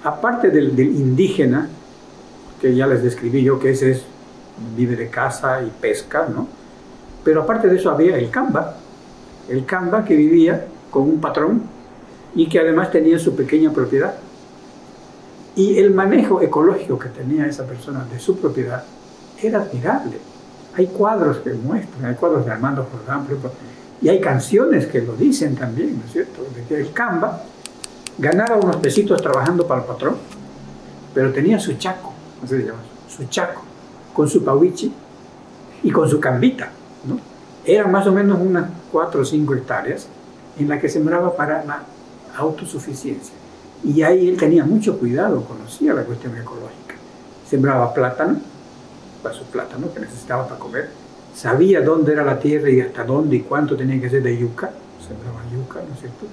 Aparte del indígena, que ya les describí yo, que ese vive de caza y pesca, ¿no? Pero aparte de eso había el camba que vivía con un patrón y que además tenía su pequeña propiedad. Y el manejo ecológico que tenía esa persona de su propiedad era admirable. Hay cuadros que muestran, hay cuadros de Armando Jordán, y hay canciones que lo dicen también, ¿no es cierto? De que el camba ganaba unos pesitos trabajando para el patrón, pero tenía su chaco, así se llama, su chaco, con su pauichi y con su cambita, ¿no? Eran más o menos unas 4 o 5 hectáreas en las que sembraba para la autosuficiencia. Y ahí él tenía mucho cuidado, conocía la cuestión ecológica. Sembraba plátano, para su plátano que necesitaba para comer, sabía dónde era la tierra y hasta dónde y cuánto tenía que ser de yuca, sembraba yuca, ¿no es cierto?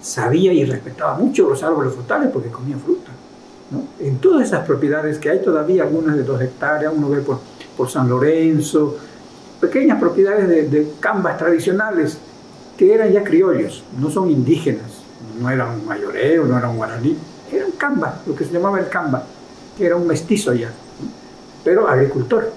Sabía y respetaba mucho los árboles frutales porque comía fruta, ¿no? En todas esas propiedades que hay todavía, algunas de 2 hectáreas, uno ve por San Lorenzo, pequeñas propiedades de cambas tradicionales que eran ya criollos, no son indígenas, no era un mayoreo, no era un guaraní, era un camba, lo que se llamaba el camba, que era un mestizo ya, ¿no? Pero agricultor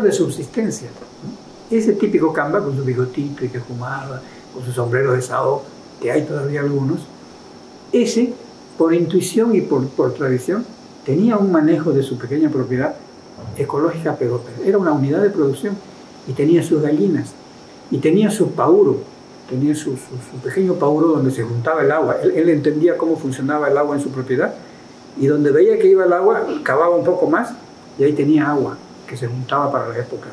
de subsistencia, ¿no? Ese típico camba con su bigotito y que fumaba, con su sombrero de sao, que hay todavía algunos, ese, por intuición y por tradición, tenía un manejo de su pequeña propiedad ecológica, pero era una unidad de producción, y tenía sus gallinas, y tenía su pauro, tenía su pequeño pauro donde se juntaba el agua. Él entendía cómo funcionaba el agua en su propiedad, y donde veía que iba el agua, cavaba un poco más, y ahí tenía agua, que se juntaba para la época.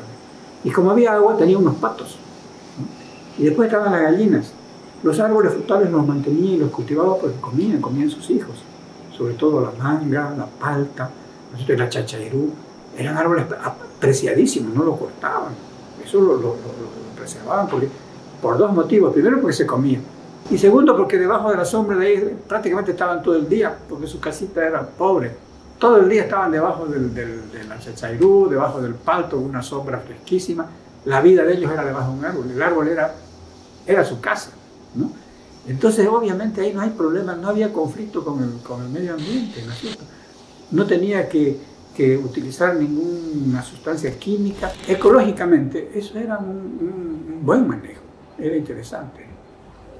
Y como había agua, tenía unos patos, ¿no? Y después estaban las gallinas. Los árboles frutales los mantenía y los cultivaba porque comían sus hijos, sobre todo la manga, la palta, la chachairú. Eran árboles apreciadísimos, no lo cortaban, eso lo preservaban por 2 motivos. Primero, porque se comía, y segundo, porque debajo de la sombra de ahí prácticamente estaban todo el día, porque su casita era pobre. Todo el día estaban debajo de la chachairú, debajo del palto, una sombra fresquísima. La vida de ellos era debajo de un árbol, el árbol era su casa, ¿no? Entonces, obviamente, ahí no hay problema, no había conflicto con el medio ambiente, ¿no es cierto? No tenía que utilizar ninguna sustancia química. Ecológicamente, eso era un buen manejo, era interesante.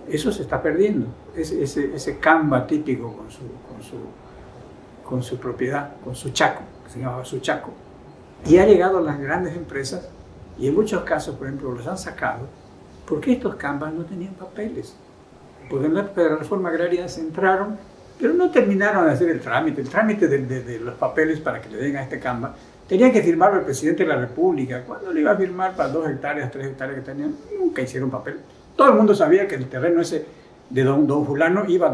Eso se está perdiendo, ese camba típico con su propiedad, con su chaco, que se llamaba su chaco. Y ha llegado a las grandes empresas, y en muchos casos, por ejemplo, los han sacado, porque estos cambas no tenían papeles. Porque en la época de la reforma agraria se entraron, pero no terminaron de hacer el trámite de los papeles para que le den a este camba. Tenía que firmarlo el presidente de la República. ¿Cuándo le iba a firmar para 2 hectáreas, 3 hectáreas que tenían? Nunca hicieron papel. Todo el mundo sabía que el terreno ese de don fulano iba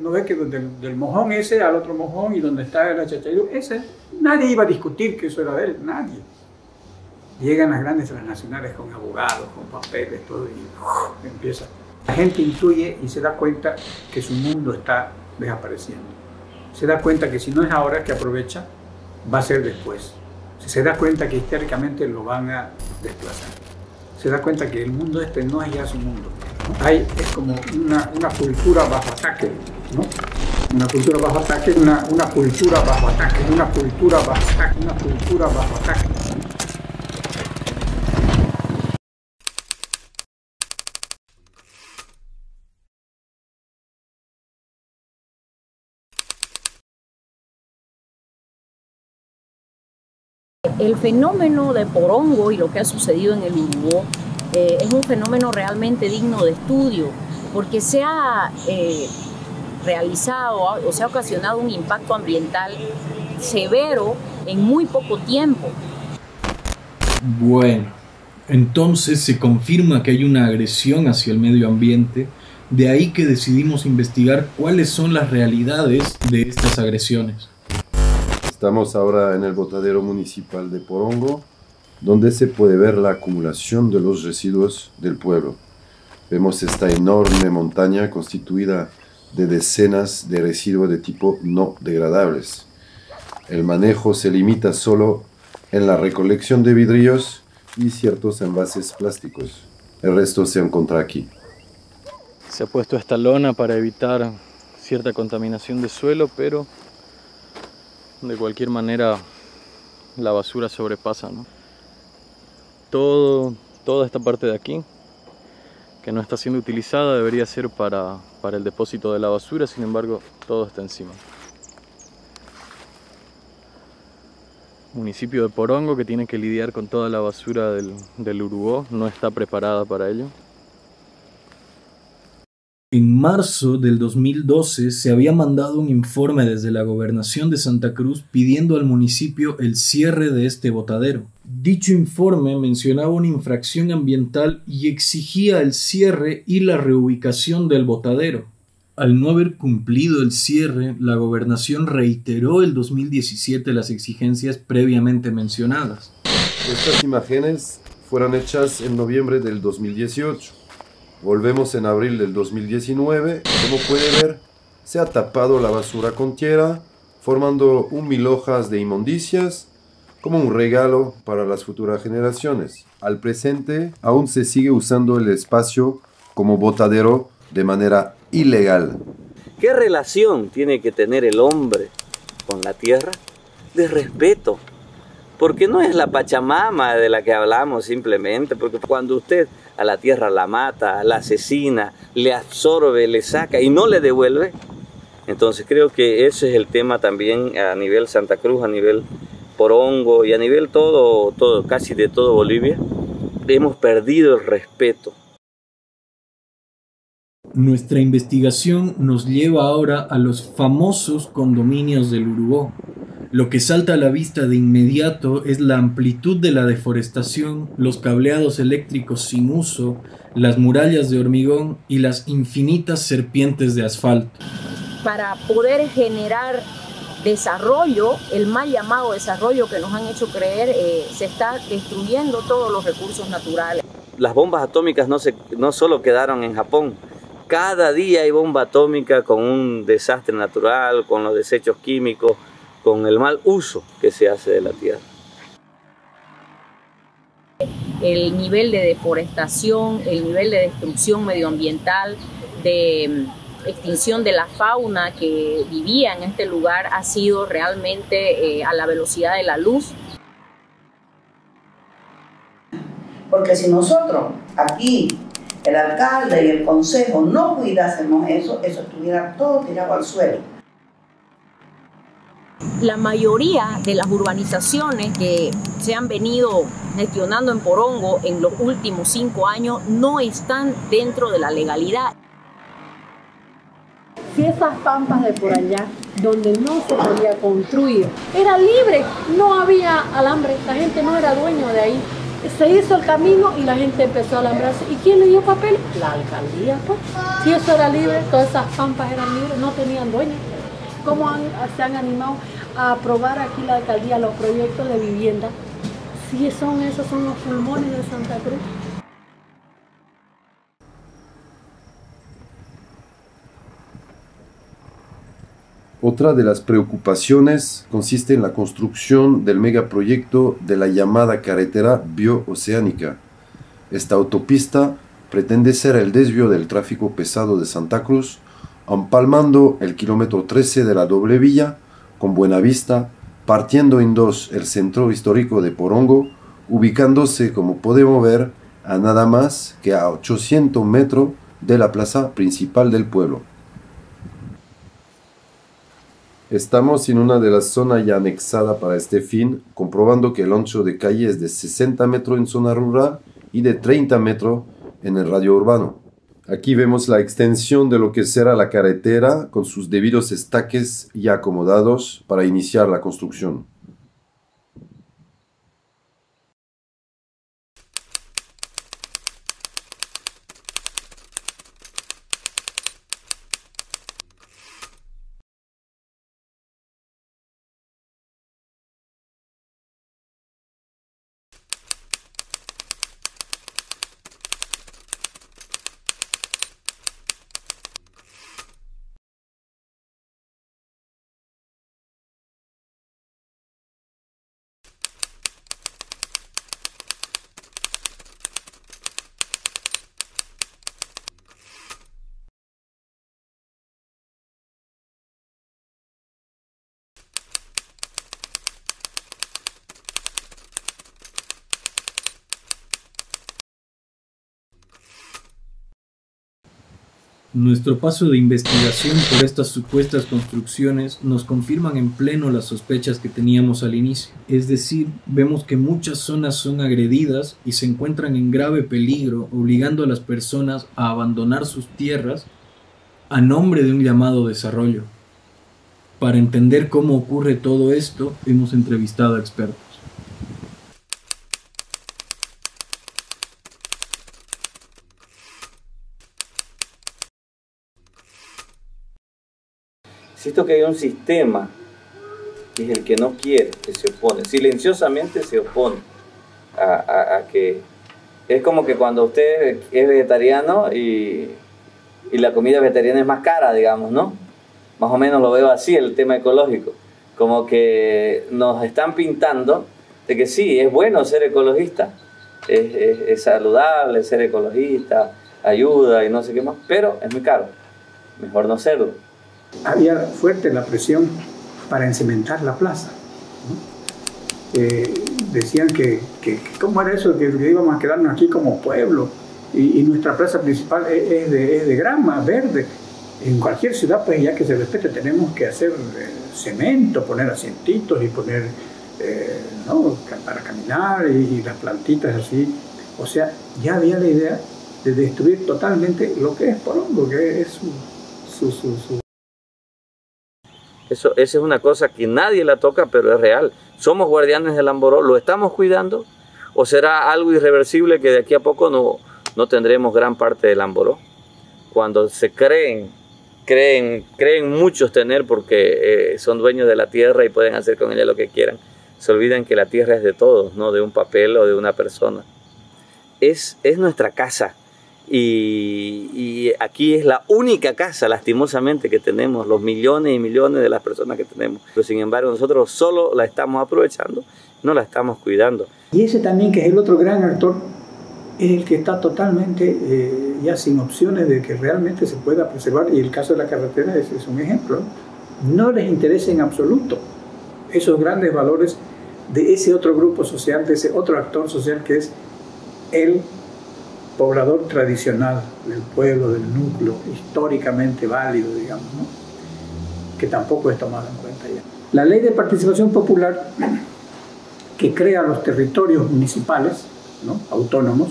no ve que del mojón ese al otro mojón, y donde está el chachairú, ese, nadie iba a discutir que eso era de él, nadie. Llegan las grandes transnacionales con abogados, con papeles, todo, y empieza. La gente intuye y se da cuenta que su mundo está desapareciendo. Se da cuenta que si no es ahora que aprovecha, va a ser después. Se da cuenta que históricamente lo van a desplazar. Se da cuenta que el mundo este no es ya su mundo, ¿no? Es como una cultura bajo ataque, ¿no? Una cultura bajo ataque, una cultura bajo ataque, una cultura bajo ataque, una cultura bajo ataque. El fenómeno de Porongo y lo que ha sucedido en el Urubó es un fenómeno realmente digno de estudio, porque se ha realizado o se ha ocasionado un impacto ambiental severo en muy poco tiempo. Bueno, entonces se confirma que hay una agresión hacia el medio ambiente, de ahí que decidimos investigar cuáles son las realidades de estas agresiones. Estamos ahora en el botadero municipal de Porongo, donde se puede ver la acumulación de los residuos del pueblo. Vemos esta enorme montaña constituida de decenas de residuos de tipo no degradables. El manejo se limita solo en la recolección de vidrios y ciertos envases plásticos. El resto se encuentra aquí. Se ha puesto esta lona para evitar cierta contaminación de suelo, pero de cualquier manera la basura sobrepasa, ¿no? Toda esta parte de aquí, que no está siendo utilizada, debería ser para el depósito de la basura, sin embargo, todo está encima. Municipio de Porongo, que tiene que lidiar con toda la basura del Urubó, no está preparada para ello. En marzo del 2012 se había mandado un informe desde la Gobernación de Santa Cruz pidiendo al municipio el cierre de este botadero. Dicho informe mencionaba una infracción ambiental y exigía el cierre y la reubicación del botadero. Al no haber cumplido el cierre, la Gobernación reiteró el 2017 las exigencias previamente mencionadas. Estas imágenes fueron hechas en noviembre del 2018. Volvemos en abril del 2019. Como puede ver, se ha tapado la basura con tierra, formando 1.000 hojas de inmundicias como un regalo para las futuras generaciones. Al presente, aún se sigue usando el espacio como botadero de manera ilegal. ¿Qué relación tiene que tener el hombre con la tierra? De respeto. Porque no es la Pachamama de la que hablamos simplemente, porque cuando usted a la tierra la mata, la asesina, le absorbe, le saca y no le devuelve, entonces creo que ese es el tema también a nivel Santa Cruz, a nivel Porongo y a nivel casi de todo Bolivia. Hemos perdido el respeto. Nuestra investigación nos lleva ahora a los famosos condominios del Urubó. Lo que salta a la vista de inmediato es la amplitud de la deforestación, los cableados eléctricos sin uso, las murallas de hormigón y las infinitas serpientes de asfalto. Para poder generar desarrollo, el mal llamado desarrollo que nos han hecho creer, se está destruyendo todos los recursos naturales. Las bombas atómicas no solo quedaron en Japón. Cada día hay bomba atómica con un desastre natural, con los desechos químicos, con el mal uso que se hace de la tierra. El nivel de deforestación, el nivel de destrucción medioambiental, de extinción de la fauna que vivía en este lugar ha sido realmente a la velocidad de la luz. Porque si nosotros aquí, el alcalde y el consejo, no cuidásemos eso estuviera todo tirado al suelo. La mayoría de las urbanizaciones que se han venido gestionando en Porongo en los últimos 5 años no están dentro de la legalidad. Si esas pampas de por allá, donde no se podía construir, era libre, no había alambre, la gente no era dueño de ahí. Se hizo el camino y la gente empezó a alambrarse. ¿Y quién le dio papel? La alcaldía, pues. Si eso era libre, todas esas pampas eran libres, no tenían dueño. ¿Cómo se han animado a aprobar aquí la alcaldía los proyectos de vivienda? Si esos son los pulmones de Santa Cruz. Otra de las preocupaciones consiste en la construcción del megaproyecto de la llamada carretera bioceánica. Esta autopista pretende ser el desvío del tráfico pesado de Santa Cruz, empalmando el kilómetro 13 de la doble vía con Buenavista, partiendo en dos el centro histórico de Porongo, ubicándose, como podemos ver, a nada más que a 800 metros de la plaza principal del pueblo. Estamos en una de las zonas ya anexadas para este fin, comprobando que el ancho de calle es de 60 metros en zona rural y de 30 metros en el radio urbano. Aquí vemos la extensión de lo que será la carretera con sus debidos estaques ya acomodados para iniciar la construcción. Nuestro paso de investigación por estas supuestas construcciones nos confirman en pleno las sospechas que teníamos al inicio. Es decir, vemos que muchas zonas son agredidas y se encuentran en grave peligro, obligando a las personas a abandonar sus tierras a nombre de un llamado desarrollo. Para entender cómo ocurre todo esto, hemos entrevistado a expertos. Insisto que hay un sistema que es el que no quiere, que se opone, silenciosamente se opone a que... Es como que cuando usted es vegetariano y la comida vegetariana es más cara, digamos, ¿no? Más o menos lo veo así, el tema ecológico. Como que nos están pintando de que sí, es bueno ser ecologista, es saludable ser ecologista, ayuda y no sé qué más, pero es muy caro, mejor no serlo. Había fuerte la presión para encementar la plaza, ¿no? Decían que cómo era eso, que íbamos a quedarnos aquí como pueblo y nuestra plaza principal es de grama verde. En cualquier ciudad, pues ya que se respete, tenemos que hacer cemento, poner asientitos y poner, ¿no? Para caminar y las plantitas así. O sea, ya había la idea de destruir totalmente lo que es Porongo, que es su Esa es una cosa que nadie la toca, pero es real. Somos guardianes del Lamboró, ¿lo estamos cuidando? ¿O será algo irreversible que de aquí a poco no tendremos gran parte del Lamboró? Cuando se creen muchos tener porque son dueños de la tierra y pueden hacer con ella lo que quieran, se olvidan que la tierra es de todos, no de un papel o de una persona. Es nuestra casa. Y aquí es la única casa, lastimosamente, que tenemos, los millones y millones de las personas que tenemos. Pero sin embargo, nosotros solo la estamos aprovechando, no la estamos cuidando. Y ese también, que es el otro gran actor, es el que está totalmente ya sin opciones de que realmente se pueda preservar. Y el caso de la carretera es un ejemplo. No les interesa en absoluto esos grandes valores de ese otro grupo social, de ese otro actor social que es el poblador tradicional del pueblo, del núcleo, históricamente válido, digamos, ¿no? Que tampoco es tomado en cuenta ya. La ley de participación popular, que crea los territorios municipales, ¿no? Autónomos,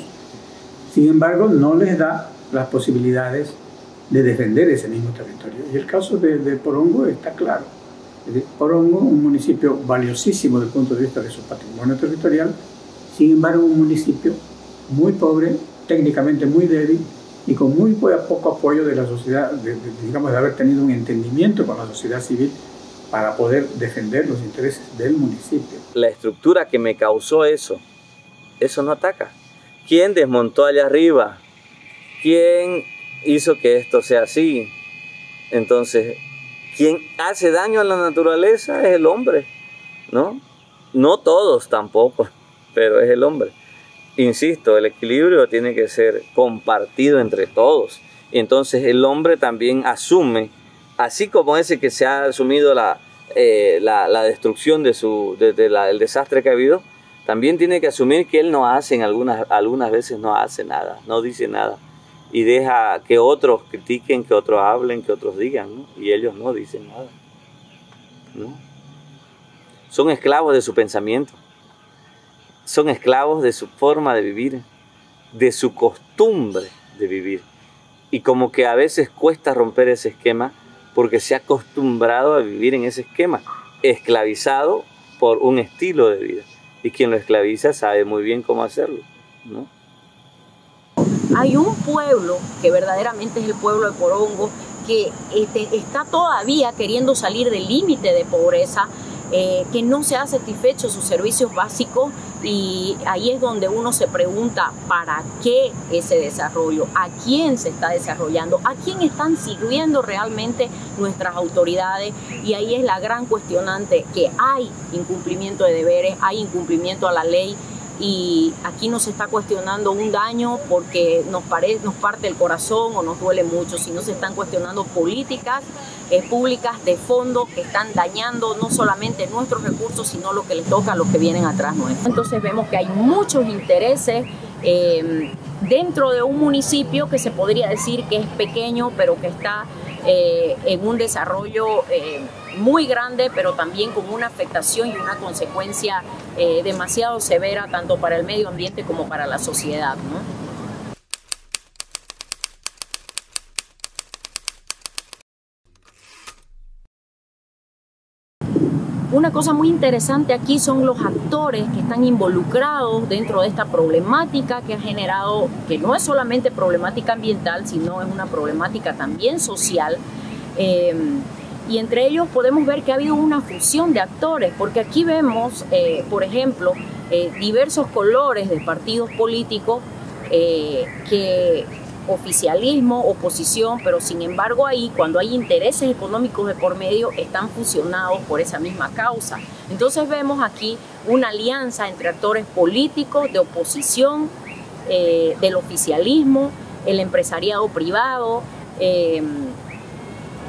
sin embargo, no les da las posibilidades de defender ese mismo territorio. Y el caso de Porongo está claro. Porongo, un municipio valiosísimo desde el punto de vista de su patrimonio territorial, sin embargo, un municipio muy pobre, técnicamente muy débil y con muy poco apoyo de la sociedad, digamos, de haber tenido un entendimiento con la sociedad civil para poder defender los intereses del municipio. La estructura que me causó eso no ataca. ¿Quién desmontó allá arriba? ¿Quién hizo que esto sea así? Entonces, quien hace daño a la naturaleza es el hombre, ¿no? No todos tampoco, pero es el hombre. Insisto, el equilibrio tiene que ser compartido entre todos. Entonces el hombre también asume, así como ese que se ha asumido la destrucción del desastre que ha habido, también tiene que asumir que él no hace, algunas veces no hace nada, no dice nada. Y deja que otros critiquen, que otros hablen, que otros digan, ¿no? Y ellos no dicen nada. ¿no? Son esclavos de su pensamiento, son esclavos de su forma de vivir, de su costumbre de vivir. Y como que a veces cuesta romper ese esquema porque se ha acostumbrado a vivir en ese esquema, esclavizado por un estilo de vida. Y quien lo esclaviza sabe muy bien cómo hacerlo, ¿no? Hay un pueblo que verdaderamente es el pueblo de Porongo que está todavía queriendo salir del límite de pobreza, que no se ha satisfecho sus servicios básicos, y ahí es donde uno se pregunta ¿para qué ese desarrollo? ¿A quién se está desarrollando? ¿A quién están sirviendo realmente nuestras autoridades? Y ahí es la gran cuestionante, que hay incumplimiento de deberes, hay incumplimiento a la ley, y aquí no se está cuestionando un daño porque nos parte el corazón o nos duele mucho, sino se están cuestionando políticas públicas de fondo que están dañando no solamente nuestros recursos, sino lo que les toca a los que vienen atrás nuestros. Entonces vemos que hay muchos intereses dentro de un municipio que se podría decir que es pequeño, pero que está en un desarrollo muy grande, pero también con una afectación y una consecuencia demasiado severa tanto para el medio ambiente como para la sociedad, ¿no? Una cosa muy interesante aquí son los actores que están involucrados dentro de esta problemática que ha generado, que no es solamente problemática ambiental, sino es una problemática también social. Y entre ellos podemos ver que ha habido una fusión de actores, porque aquí vemos, por ejemplo, diversos colores de partidos políticos, que oficialismo, oposición, pero sin embargo ahí, cuando hay intereses económicos de por medio, están fusionados por esa misma causa. Entonces vemos aquí una alianza entre actores políticos, de oposición, del oficialismo, el empresariado privado,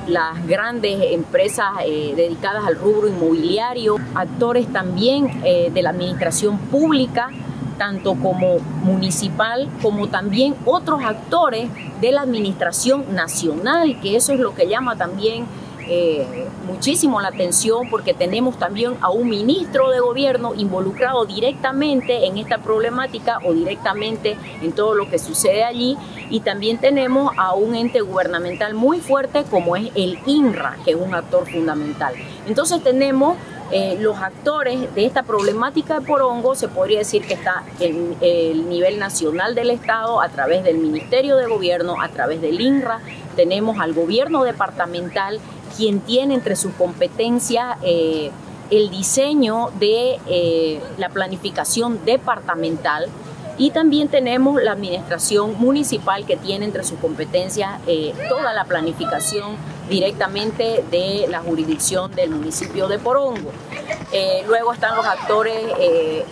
las grandes empresas dedicadas al rubro inmobiliario, actores también de la administración pública, tanto como municipal, como también otros actores de la administración nacional, que eso es lo que llama también muchísimo la atención, porque tenemos también a un ministro de gobierno involucrado directamente en esta problemática o directamente en todo lo que sucede allí, y también tenemos a un ente gubernamental muy fuerte como es el INRA, que es un actor fundamental. Entonces tenemos los actores de esta problemática de Porongo, se podría decir que está en el nivel nacional del Estado a través del Ministerio de Gobierno, a través del INRA. Tenemos al gobierno departamental, quien tiene entre sus competencias el diseño de la planificación departamental, y también tenemos la administración municipal, que tiene entre sus competencias toda la planificación directamente de la jurisdicción del municipio de Porongo. Luego están los actores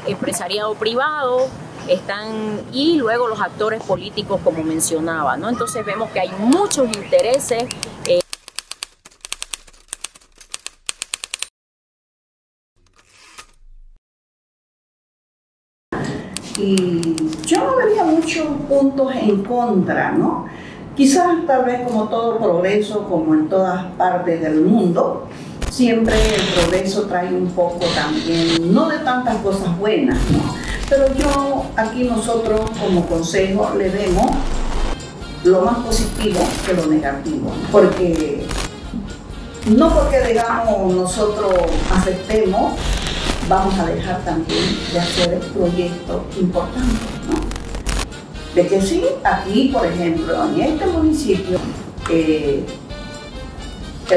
empresariado privado, y luego los actores políticos, como mencionaba, ¿no? Entonces vemos que hay muchos intereses. Y yo no vería muchos puntos en contra, ¿no? Quizás tal vez como todo progreso, como en todas partes del mundo, siempre el progreso trae un poco también, no de tantas cosas buenas, ¿no? Pero aquí nosotros como consejo le vemos lo más positivo que lo negativo, porque no porque digamos nosotros aceptemos, vamos a dejar también de hacer proyectos importantes, ¿no? De que sí, aquí, por ejemplo, en este municipio, el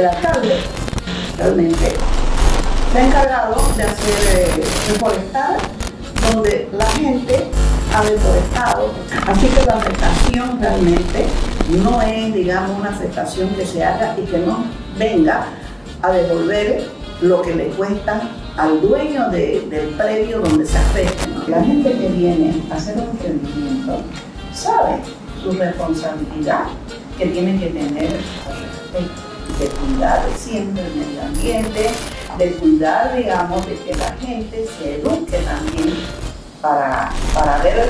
alcalde realmente se ha encargado de hacer reforestar donde la gente ha deforestado. Así que la afectación realmente no es, digamos, una afectación que se haga y que no venga a devolver lo que le cuesta al dueño del predio donde se afecta, ¿no? La gente que viene a hacer un emprendimiento sabe su responsabilidad que tiene que tener de cuidar siempre el medio ambiente, de cuidar, digamos, de que la gente se eduque también para ver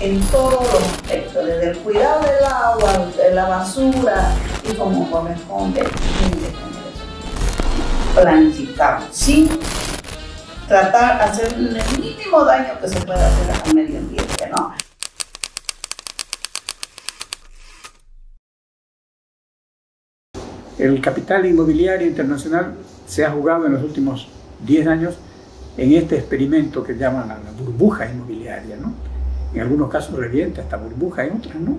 en todos los aspectos, desde el cuidado del agua, de la basura y como corresponde, tiene que tener eso. planificar, sin tratar de hacer el mínimo daño que se pueda hacer al medio ambiente, ¿no? El capital inmobiliario internacional se ha jugado en los últimos 10 años en este experimento que llaman la burbuja inmobiliaria, ¿no? En algunos casos revienta esta burbuja, en otras no.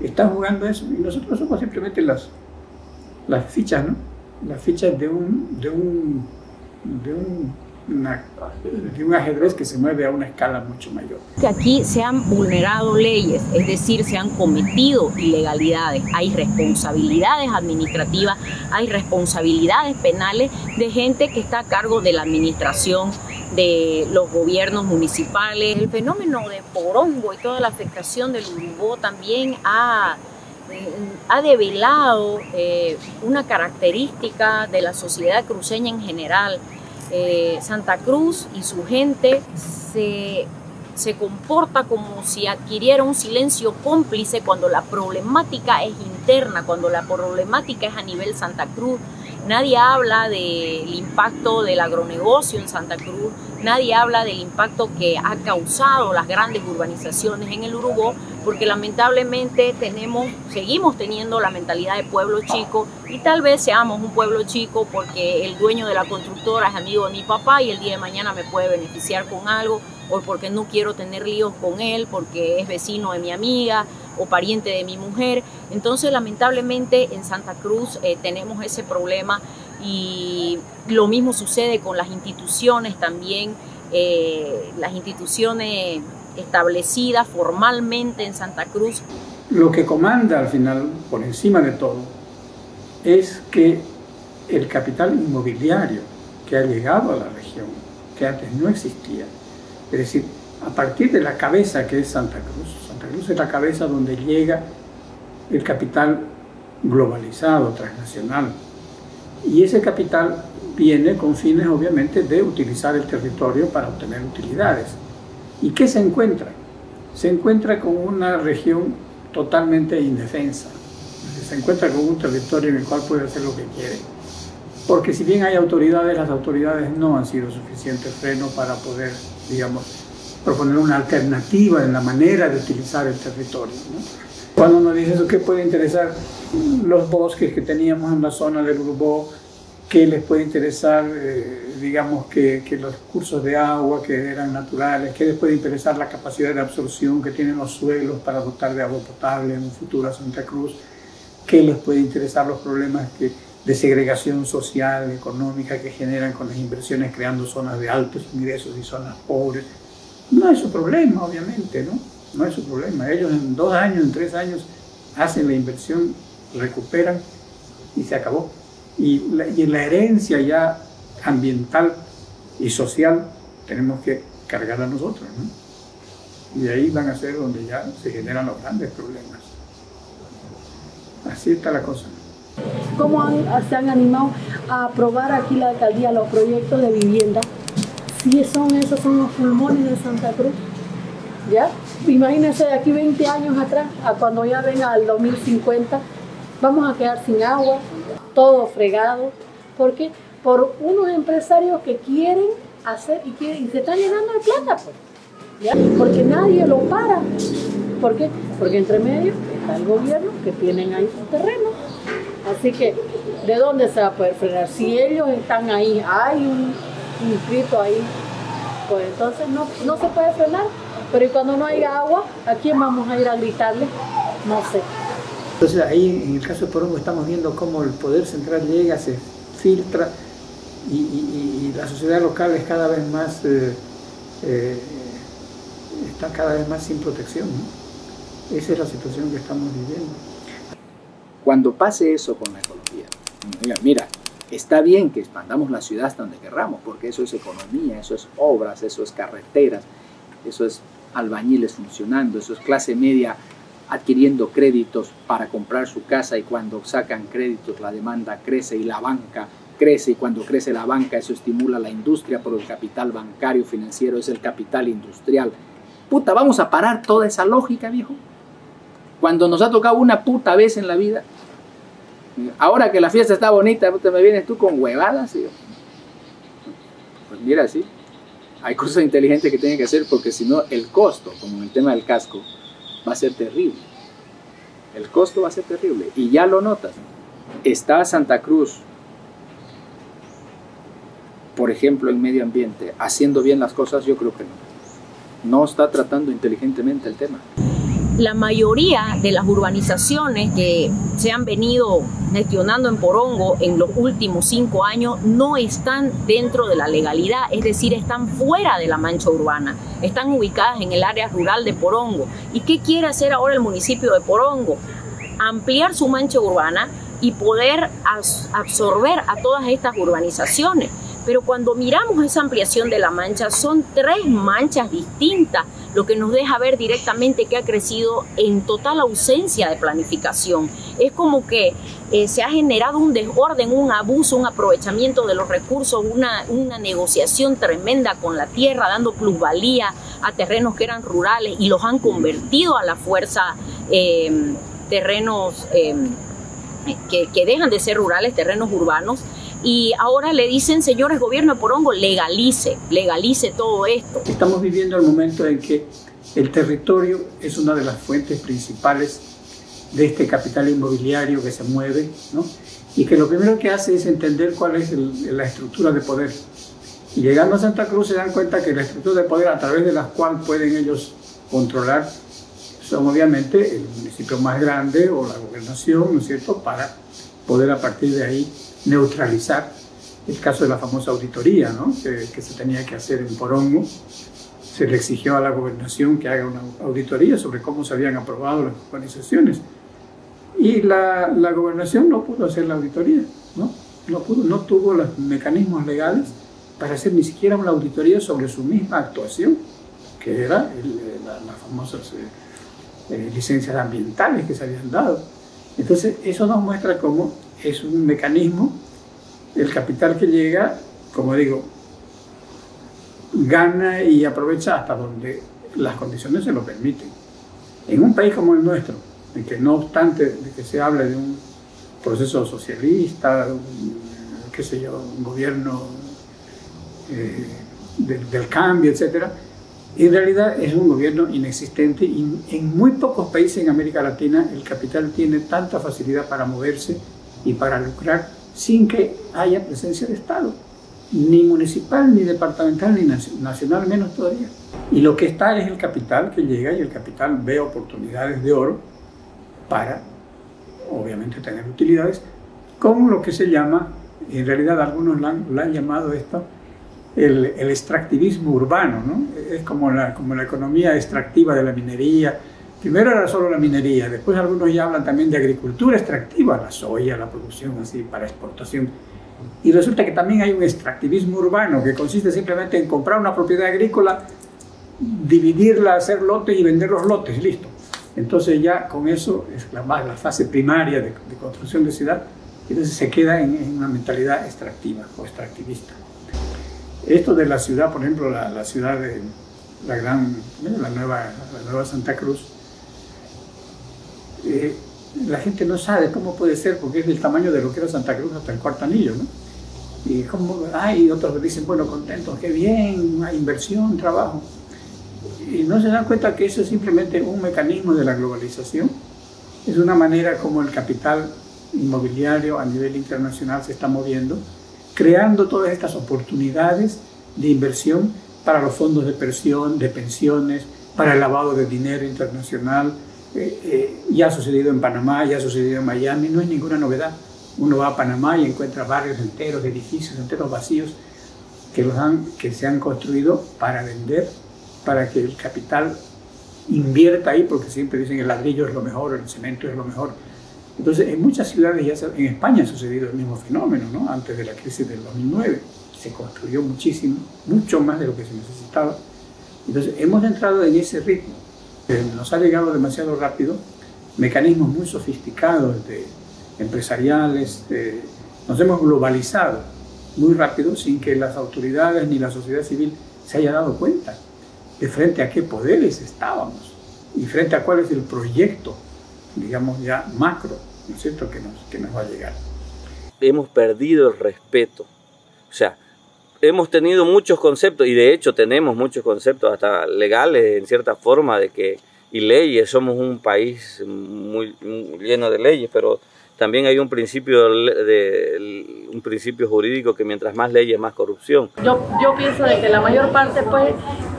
Están jugando eso y nosotros somos simplemente las fichas, ¿no? Las fichas de un ajedrez que se mueve a una escala mucho mayor. Que aquí se han vulnerado leyes, es decir, se han cometido ilegalidades, hay responsabilidades administrativas, hay responsabilidades penales de gente que está a cargo de la administración de los gobiernos municipales. El fenómeno de Porongo y toda la afectación del Urubó también ha develado una característica de la sociedad cruceña en general. Santa Cruz y su gente se comporta como si adquiriera un silencio cómplice cuando la problemática es interna, cuando la problemática es a nivel Santa Cruz. Nadie habla del impacto del agronegocio en Santa Cruz, nadie habla del impacto que ha causado las grandes urbanizaciones en el Urubó, porque lamentablemente seguimos teniendo la mentalidad de pueblo chico y tal vez seamos un pueblo chico porque el dueño de la constructora es amigo de mi papá y el día de mañana me puede beneficiar con algo, o porque no quiero tener líos con él porque es vecino de mi amiga o pariente de mi mujer. Entonces lamentablemente en Santa Cruz tenemos ese problema y lo mismo sucede con las instituciones también, las instituciones establecidas formalmente en Santa Cruz. Lo que comanda al final, por encima de todo, es que el capital inmobiliario que ha llegado a la región, que antes no existía, es decir, a partir de la cabeza que es Santa Cruz es la cabeza donde llega el capital globalizado, transnacional, y ese capital viene con fines obviamente de utilizar el territorio para obtener utilidades. ¿Y qué se encuentra? Se encuentra con una región totalmente indefensa, se encuentra con un territorio en el cual puede hacer lo que quiere, porque si bien hay autoridades, las autoridades no han sido suficiente freno para poder, digamos, proponer una alternativa en la manera de utilizar el territorio, ¿no? Cuando uno dice eso, ¿qué puede interesar los bosques que teníamos en la zona del Urubó? ¿Qué les puede interesar, digamos, que los cursos de agua que eran naturales? ¿Qué les puede interesar la capacidad de absorción que tienen los suelos para dotar de agua potable en un futuro a Santa Cruz? ¿Qué les puede interesar los problemas de segregación social, económica que generan con las inversiones creando zonas de altos ingresos y zonas pobres? No es su problema, obviamente, ¿no? No es su problema. Ellos en 2 años, en 3 años hacen la inversión, recuperan y se acabó. Y la herencia ya ambiental y social tenemos que cargar a nosotros, ¿no? Y ahí van a ser donde ya se generan los grandes problemas. Así está la cosa. ¿Cómo se han animado a aprobar aquí la alcaldía los proyectos de vivienda? Si esos son los pulmones de Santa Cruz, ¿ya? Imagínense de aquí 20 años atrás, a cuando ya venga al 2050, vamos a quedar sin agua, todo fregado. ¿Por qué? Por unos empresarios que quieren hacer y se están llenando de plata, pues, ¿ya? Porque nadie lo para. ¿Por qué? Porque entre medio está el gobierno que tienen ahí sus terrenos. Así que, ¿de dónde se va a poder frenar? Si ellos están ahí, hay un inscrito ahí, pues entonces no se puede frenar. Pero ¿y cuando no haya agua? ¿A quién vamos a ir a gritarle? No sé. Entonces ahí en el caso de Porongo estamos viendo cómo el poder central llega, se filtra y la sociedad local es cada vez más está cada vez más sin protección, ¿no? Esa es la situación que estamos viviendo. Cuando pase eso con la ecología, mira, está bien que expandamos la ciudad hasta donde querramos, porque eso es economía, eso es obras, eso es carreteras, eso es albañiles funcionando, eso es clase media adquiriendo créditos para comprar su casa, y cuando sacan créditos la demanda crece y la banca crece, y cuando crece la banca eso estimula la industria, pero el capital bancario financiero es el capital industrial. Puta, ¿vamos a parar toda esa lógica, viejo? Cuando nos ha tocado una puta vez en la vida. Ahora que la fiesta está bonita, puta, me vienes tú con huevadas, tío. mira, sí, hay cosas inteligentes que tienen que hacer porque si no el costo, como en el tema del casco, va a ser terrible. El costo va a ser terrible y ya lo notas. ¿Está Santa Cruz, por ejemplo, en medio ambiente, haciendo bien las cosas? Yo creo que no. No está tratando inteligentemente el tema. La mayoría de las urbanizaciones que se han venido gestionando en Porongo en los últimos 5 años no están dentro de la legalidad, es decir, están fuera de la mancha urbana, están ubicadas en el área rural de Porongo. ¿Y qué quiere hacer ahora el municipio de Porongo? Ampliar su mancha urbana y poder absorber a todas estas urbanizaciones. Pero cuando miramos esa ampliación de la mancha, son 3 manchas distintas, lo que nos deja ver directamente que ha crecido en total ausencia de planificación. Es como que se ha generado un desorden, un abuso, un aprovechamiento de los recursos, una negociación tremenda con la tierra, dando plusvalía a terrenos que eran rurales y los han convertido a la fuerza terrenos que dejan de ser rurales, terrenos urbanos. Y ahora le dicen, señores gobierno de Porongo, legalice todo esto. Estamos viviendo el momento en que el territorio es una de las fuentes principales de este capital inmobiliario que se mueve, ¿no? Y que lo primero que hace es entender cuál es la estructura de poder. Y llegando a Santa Cruz se dan cuenta que la estructura de poder a través de la cual pueden ellos controlar son obviamente el municipio más grande o la gobernación, ¿no es cierto?, para poder a partir de ahí neutralizar el caso de la famosa auditoría, ¿no? que se tenía que hacer en Porongo. Se le exigió a la gobernación que haga una auditoría sobre cómo se habían aprobado las urbanizaciones. Y la gobernación no pudo hacer la auditoría, no tuvo los mecanismos legales para hacer ni siquiera una auditoría sobre su misma actuación, que era las famosas licencias ambientales que se habían dado. Entonces, eso nos muestra cómo es un mecanismo, el capital que llega, como digo, gana y aprovecha hasta donde las condiciones se lo permiten. En un país como el nuestro, en que no obstante de que se hable de un proceso socialista, un gobierno del cambio, etc., en realidad es un gobierno inexistente y en muy pocos países en América Latina el capital tiene tanta facilidad para moverse y para lucrar sin que haya presencia de Estado, ni municipal, ni departamental, ni nacional, menos todavía. Y lo que está es el capital que llega y el capital ve oportunidades de oro para, obviamente, tener utilidades, con lo que se llama, en realidad algunos lo han llamado esto, el extractivismo urbano, ¿no? Es como la economía extractiva de la minería. Primero era solo la minería, después algunos ya hablan también de agricultura extractiva, la soya, la producción así para exportación. Y resulta que también hay un extractivismo urbano que consiste simplemente en comprar una propiedad agrícola, dividirla, hacer lotes y vender los lotes, listo. Entonces ya con eso es la fase primaria de construcción de ciudad, entonces se queda en una mentalidad extractiva o extractivista. Esto de la ciudad, por ejemplo, la ciudad de la nueva Santa Cruz, la gente no sabe cómo puede ser, porque es del tamaño de lo que era Santa Cruz hasta el Cuarto Anillo, ¿no? Y otros dicen, bueno, contentos, qué bien, hay inversión, trabajo. Y no se dan cuenta que eso es simplemente un mecanismo de la globalización. Es una manera como el capital inmobiliario a nivel internacional se está moviendo, creando todas estas oportunidades de inversión para los fondos de pensiones, para el lavado de dinero internacional. Ya ha sucedido en Panamá, ya ha sucedido en Miami, no es ninguna novedad. Uno va a Panamá y encuentra barrios enteros, edificios enteros vacíos que se han construido para vender, para que el capital invierta ahí, porque siempre dicen el ladrillo es lo mejor, el cemento es lo mejor. Entonces, en muchas ciudades, en España ha sucedido el mismo fenómeno, ¿no? Antes de la crisis del 2009, se construyó muchísimo, mucho más de lo que se necesitaba. Entonces, hemos entrado en ese ritmo. Nos ha llegado demasiado rápido mecanismos muy sofisticados empresariales, nos hemos globalizado muy rápido sin que las autoridades ni la sociedad civil se haya dado cuenta de frente a qué poderes estábamos y frente a cuál es el proyecto, digamos ya macro, ¿no es cierto?, que nos va a llegar. Hemos perdido el respeto. O sea, hemos tenido muchos conceptos, y de hecho tenemos muchos conceptos hasta legales en cierta forma y leyes. Somos un país muy lleno de leyes, pero también hay un principio jurídico que mientras más leyes, más corrupción. Yo pienso de que la mayor parte pues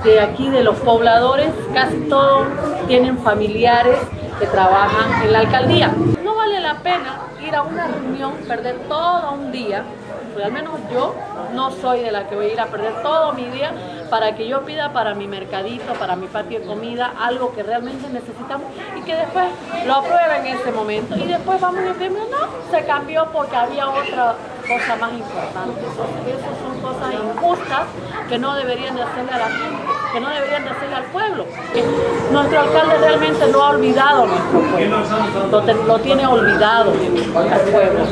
de aquí de los pobladores, casi todos tienen familiares que trabajan en la alcaldía. No vale la pena ir a una reunión, perder todo un día, pues al menos yo no soy de la que voy a ir a perder todo mi día para que yo pida para mi mercadito, para mi patio de comida, algo que realmente necesitamos y que después lo aprueben en ese momento. Y después vamos a decir, no, se cambió porque había otra cosa más importante. Entonces, esas son cosas injustas que no deberían de hacerle a la gente, que no deberían de hacerle al pueblo. Nuestro alcalde realmente no ha olvidado a nuestro pueblo, lo tiene olvidado al pueblo.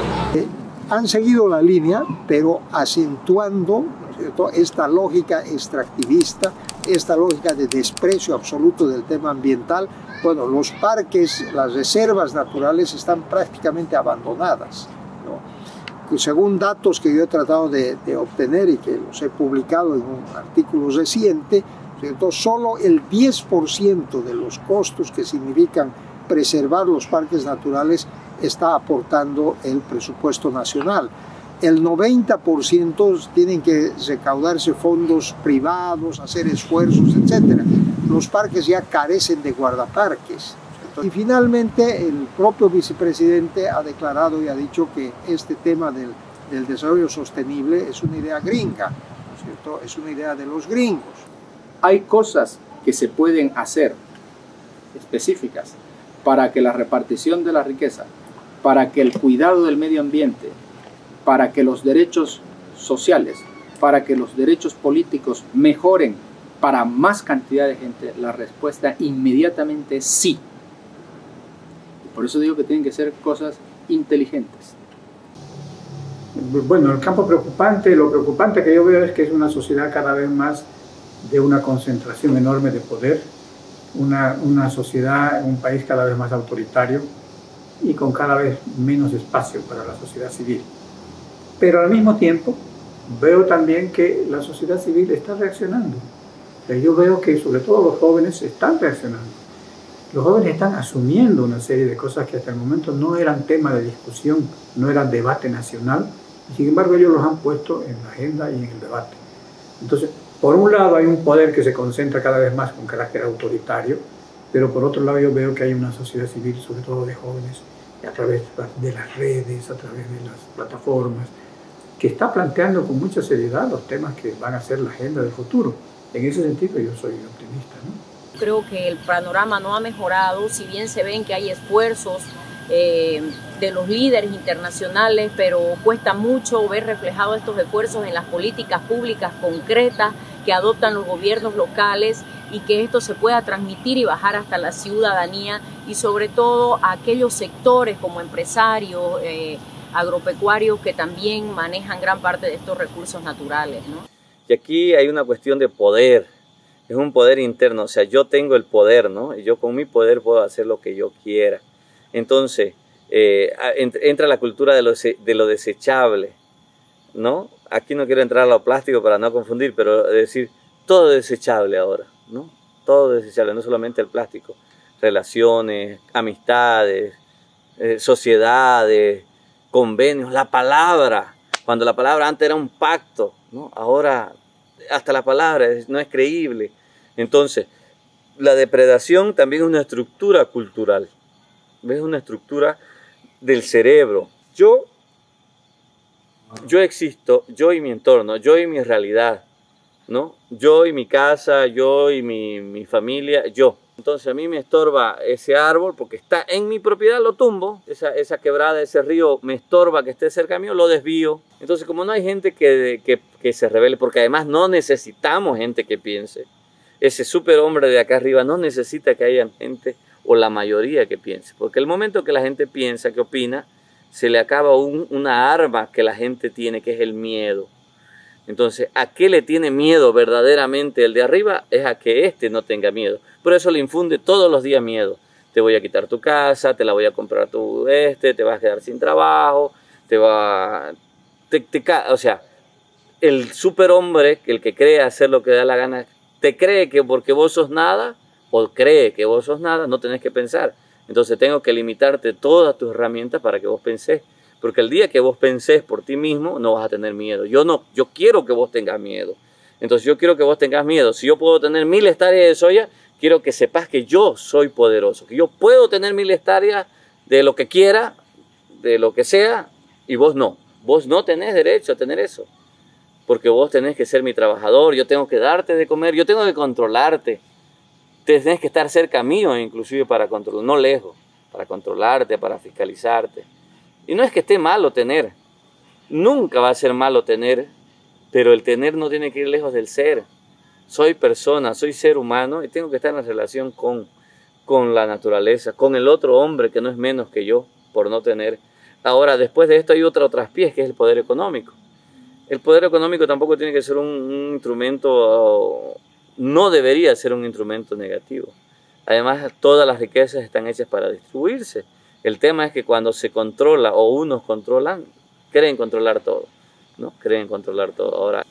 Han seguido la línea, pero acentuando, ¿cierto?, esta lógica extractivista, esta lógica de desprecio absoluto del tema ambiental. Bueno, los parques, las reservas naturales están prácticamente abandonadas, ¿no? Según datos que yo he tratado de obtener y que los he publicado en un artículo reciente, ¿cierto?, solo el 10% de los costos que significan preservar los parques naturales está aportando el presupuesto nacional. El 90% tienen que recaudarse fondos privados, hacer esfuerzos, etc. Los parques ya carecen de guardaparques. Y finalmente el propio vicepresidente ha declarado y ha dicho que este tema del desarrollo sostenible es una idea gringa, ¿cierto? Es una idea de los gringos. Hay cosas que se pueden hacer específicas para que la repartición de la riqueza, para que el cuidado del medio ambiente, para que los derechos sociales, para que los derechos políticos mejoren para más cantidad de gente. La respuesta inmediatamente es sí. Y por eso digo que tienen que ser cosas inteligentes. Bueno, el campo preocupante, lo preocupante que yo veo es que es una sociedad cada vez más de una concentración enorme de poder, una sociedad, un país cada vez más autoritario y con cada vez menos espacio para la sociedad civil. Pero al mismo tiempo veo también que la sociedad civil está reaccionando. O sea, yo veo que sobre todo los jóvenes están reaccionando. Los jóvenes están asumiendo una serie de cosas que hasta el momento no eran tema de discusión, no eran debate nacional, y sin embargo ellos los han puesto en la agenda y en el debate. Entonces, por un lado hay un poder que se concentra cada vez más con carácter autoritario, pero por otro lado yo veo que hay una sociedad civil, sobre todo de jóvenes, a través de las redes, a través de las plataformas, que está planteando con mucha seriedad los temas que van a ser la agenda del futuro. En ese sentido yo soy optimista, ¿no? Creo que el panorama no ha mejorado, si bien se ven que hay esfuerzos de los líderes internacionales, pero cuesta mucho ver reflejados estos esfuerzos en las políticas públicas concretas que adoptan los gobiernos locales y que esto se pueda transmitir y bajar hasta la ciudadanía y sobre todo a aquellos sectores como empresarios, agropecuarios que también manejan gran parte de estos recursos naturales, ¿no? Y aquí hay una cuestión de poder, es un poder interno, o sea, yo tengo el poder, ¿no? Y yo con mi poder puedo hacer lo que yo quiera. Entonces, entra la cultura de lo desechable, ¿no? Aquí no quiero entrar a lo plástico para no confundir, pero decir, todo es desechable ahora, ¿no? Todo es desechable, no solamente el plástico, relaciones, amistades, sociedades, convenios, la palabra, cuando la palabra antes era un pacto, ¿no? Ahora hasta la palabra no es creíble. Entonces, la depredación también es una estructura cultural, es una estructura del cerebro. Yo existo, yo y mi entorno, yo y mi realidad, ¿no? Yo y mi casa, yo y mi familia, yo. Entonces a mí me estorba ese árbol porque está en mi propiedad, lo tumbo, esa quebrada, ese río me estorba que esté cerca mío, lo desvío. Entonces como no hay gente que se rebele, porque además no necesitamos gente que piense, ese superhombre de acá arriba no necesita que haya gente o la mayoría que piense, porque el momento que la gente piensa, que opina, se le acaba una arma que la gente tiene, que es el miedo. Entonces, ¿a qué le tiene miedo verdaderamente el de arriba? Es a que éste no tenga miedo. Por eso le infunde todos los días miedo. Te voy a quitar tu casa, te la voy a comprar te vas a quedar sin trabajo, o sea, el superhombre, el que cree hacer lo que da la gana, te cree que porque vos sos nada, o cree que vos sos nada, no tenés que pensar. Entonces tengo que limitarte todas tus herramientas para que vos pensés. Porque el día que vos pensés por ti mismo, no vas a tener miedo. Yo quiero que vos tengas miedo. Entonces yo quiero que vos tengas miedo. Si yo puedo tener 1000 hectáreas de soya, quiero que sepas que yo soy poderoso. Que yo puedo tener 1000 hectáreas de lo que quiera, de lo que sea, y vos no. Vos no tenés derecho a tener eso. Porque vos tenés que ser mi trabajador, yo tengo que darte de comer, yo tengo que controlarte. Tenés que estar cerca mío, inclusive para controlar, no lejos, para controlarte, para fiscalizarte. Y no es que esté malo tener, nunca va a ser malo tener, pero el tener no tiene que ir lejos del ser. Soy persona, soy ser humano y tengo que estar en relación con la naturaleza, con el otro hombre que no es menos que yo, por no tener. Ahora, después de esto hay otro traspiés, que es el poder económico. El poder económico tampoco tiene que ser un instrumento, no debería ser un instrumento negativo. Además, todas las riquezas están hechas para distribuirse. El tema es que cuando se controla o unos controlan, creen controlar todo, ¿no? Creen controlar todo. Ahora,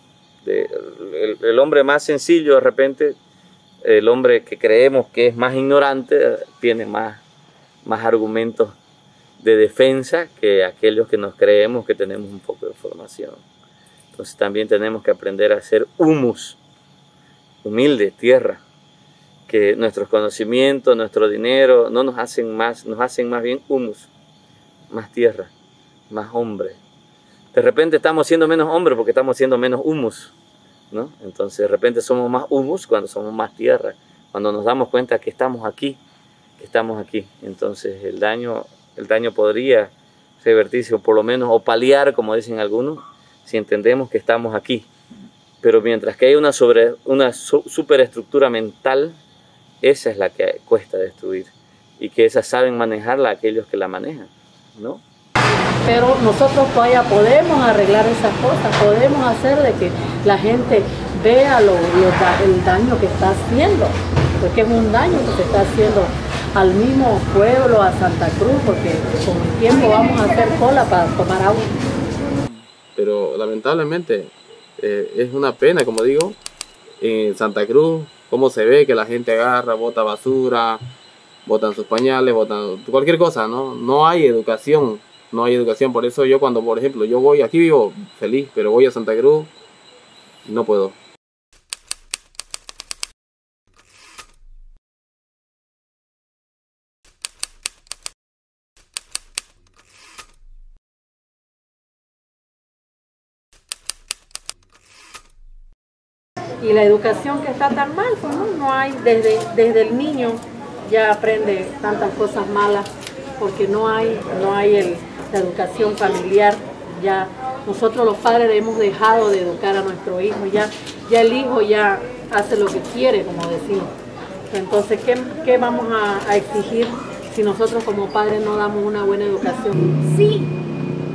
el hombre más sencillo, de repente, el hombre que creemos que es más ignorante, tiene más argumentos de defensa que aquellos que nos creemos que tenemos un poco de formación. Entonces también tenemos que aprender a hacer humus, humilde, tierra, que nuestros conocimientos, nuestro dinero no nos hacen más bien humus, más tierra, más hombre. De repente estamos siendo menos hombre porque estamos siendo menos humus, ¿no? Entonces de repente somos más humus cuando somos más tierra, cuando nos damos cuenta que estamos aquí, Entonces el daño podría revertirse o por lo menos o paliar, como dicen algunos, si entendemos que estamos aquí. Pero mientras que hay una superestructura mental, esa es la que cuesta destruir. Y que esa saben manejarla aquellos que la manejan, ¿no? Pero nosotros todavía podemos arreglar esas cosas, podemos hacer de que la gente vea el daño que está haciendo, porque es un daño que se está haciendo al mismo pueblo, a Santa Cruz, porque con el tiempo vamos a hacer cola para tomar agua. Pero lamentablemente es una pena, como digo, en Santa Cruz, cómo se ve que la gente agarra, bota basura, botan sus pañales, botan cualquier cosa, ¿no? No hay educación, por eso yo cuando, por ejemplo, yo voy, aquí vivo feliz, pero voy a Santa Cruz, no puedo. Y la educación que está tan mal, pues, no hay, desde el niño ya aprende tantas cosas malas, porque no hay la educación familiar. Ya nosotros los padres hemos dejado de educar a nuestro hijo, ya el hijo ya hace lo que quiere, como decimos. Entonces, ¿qué vamos a exigir si nosotros como padres no damos una buena educación? Si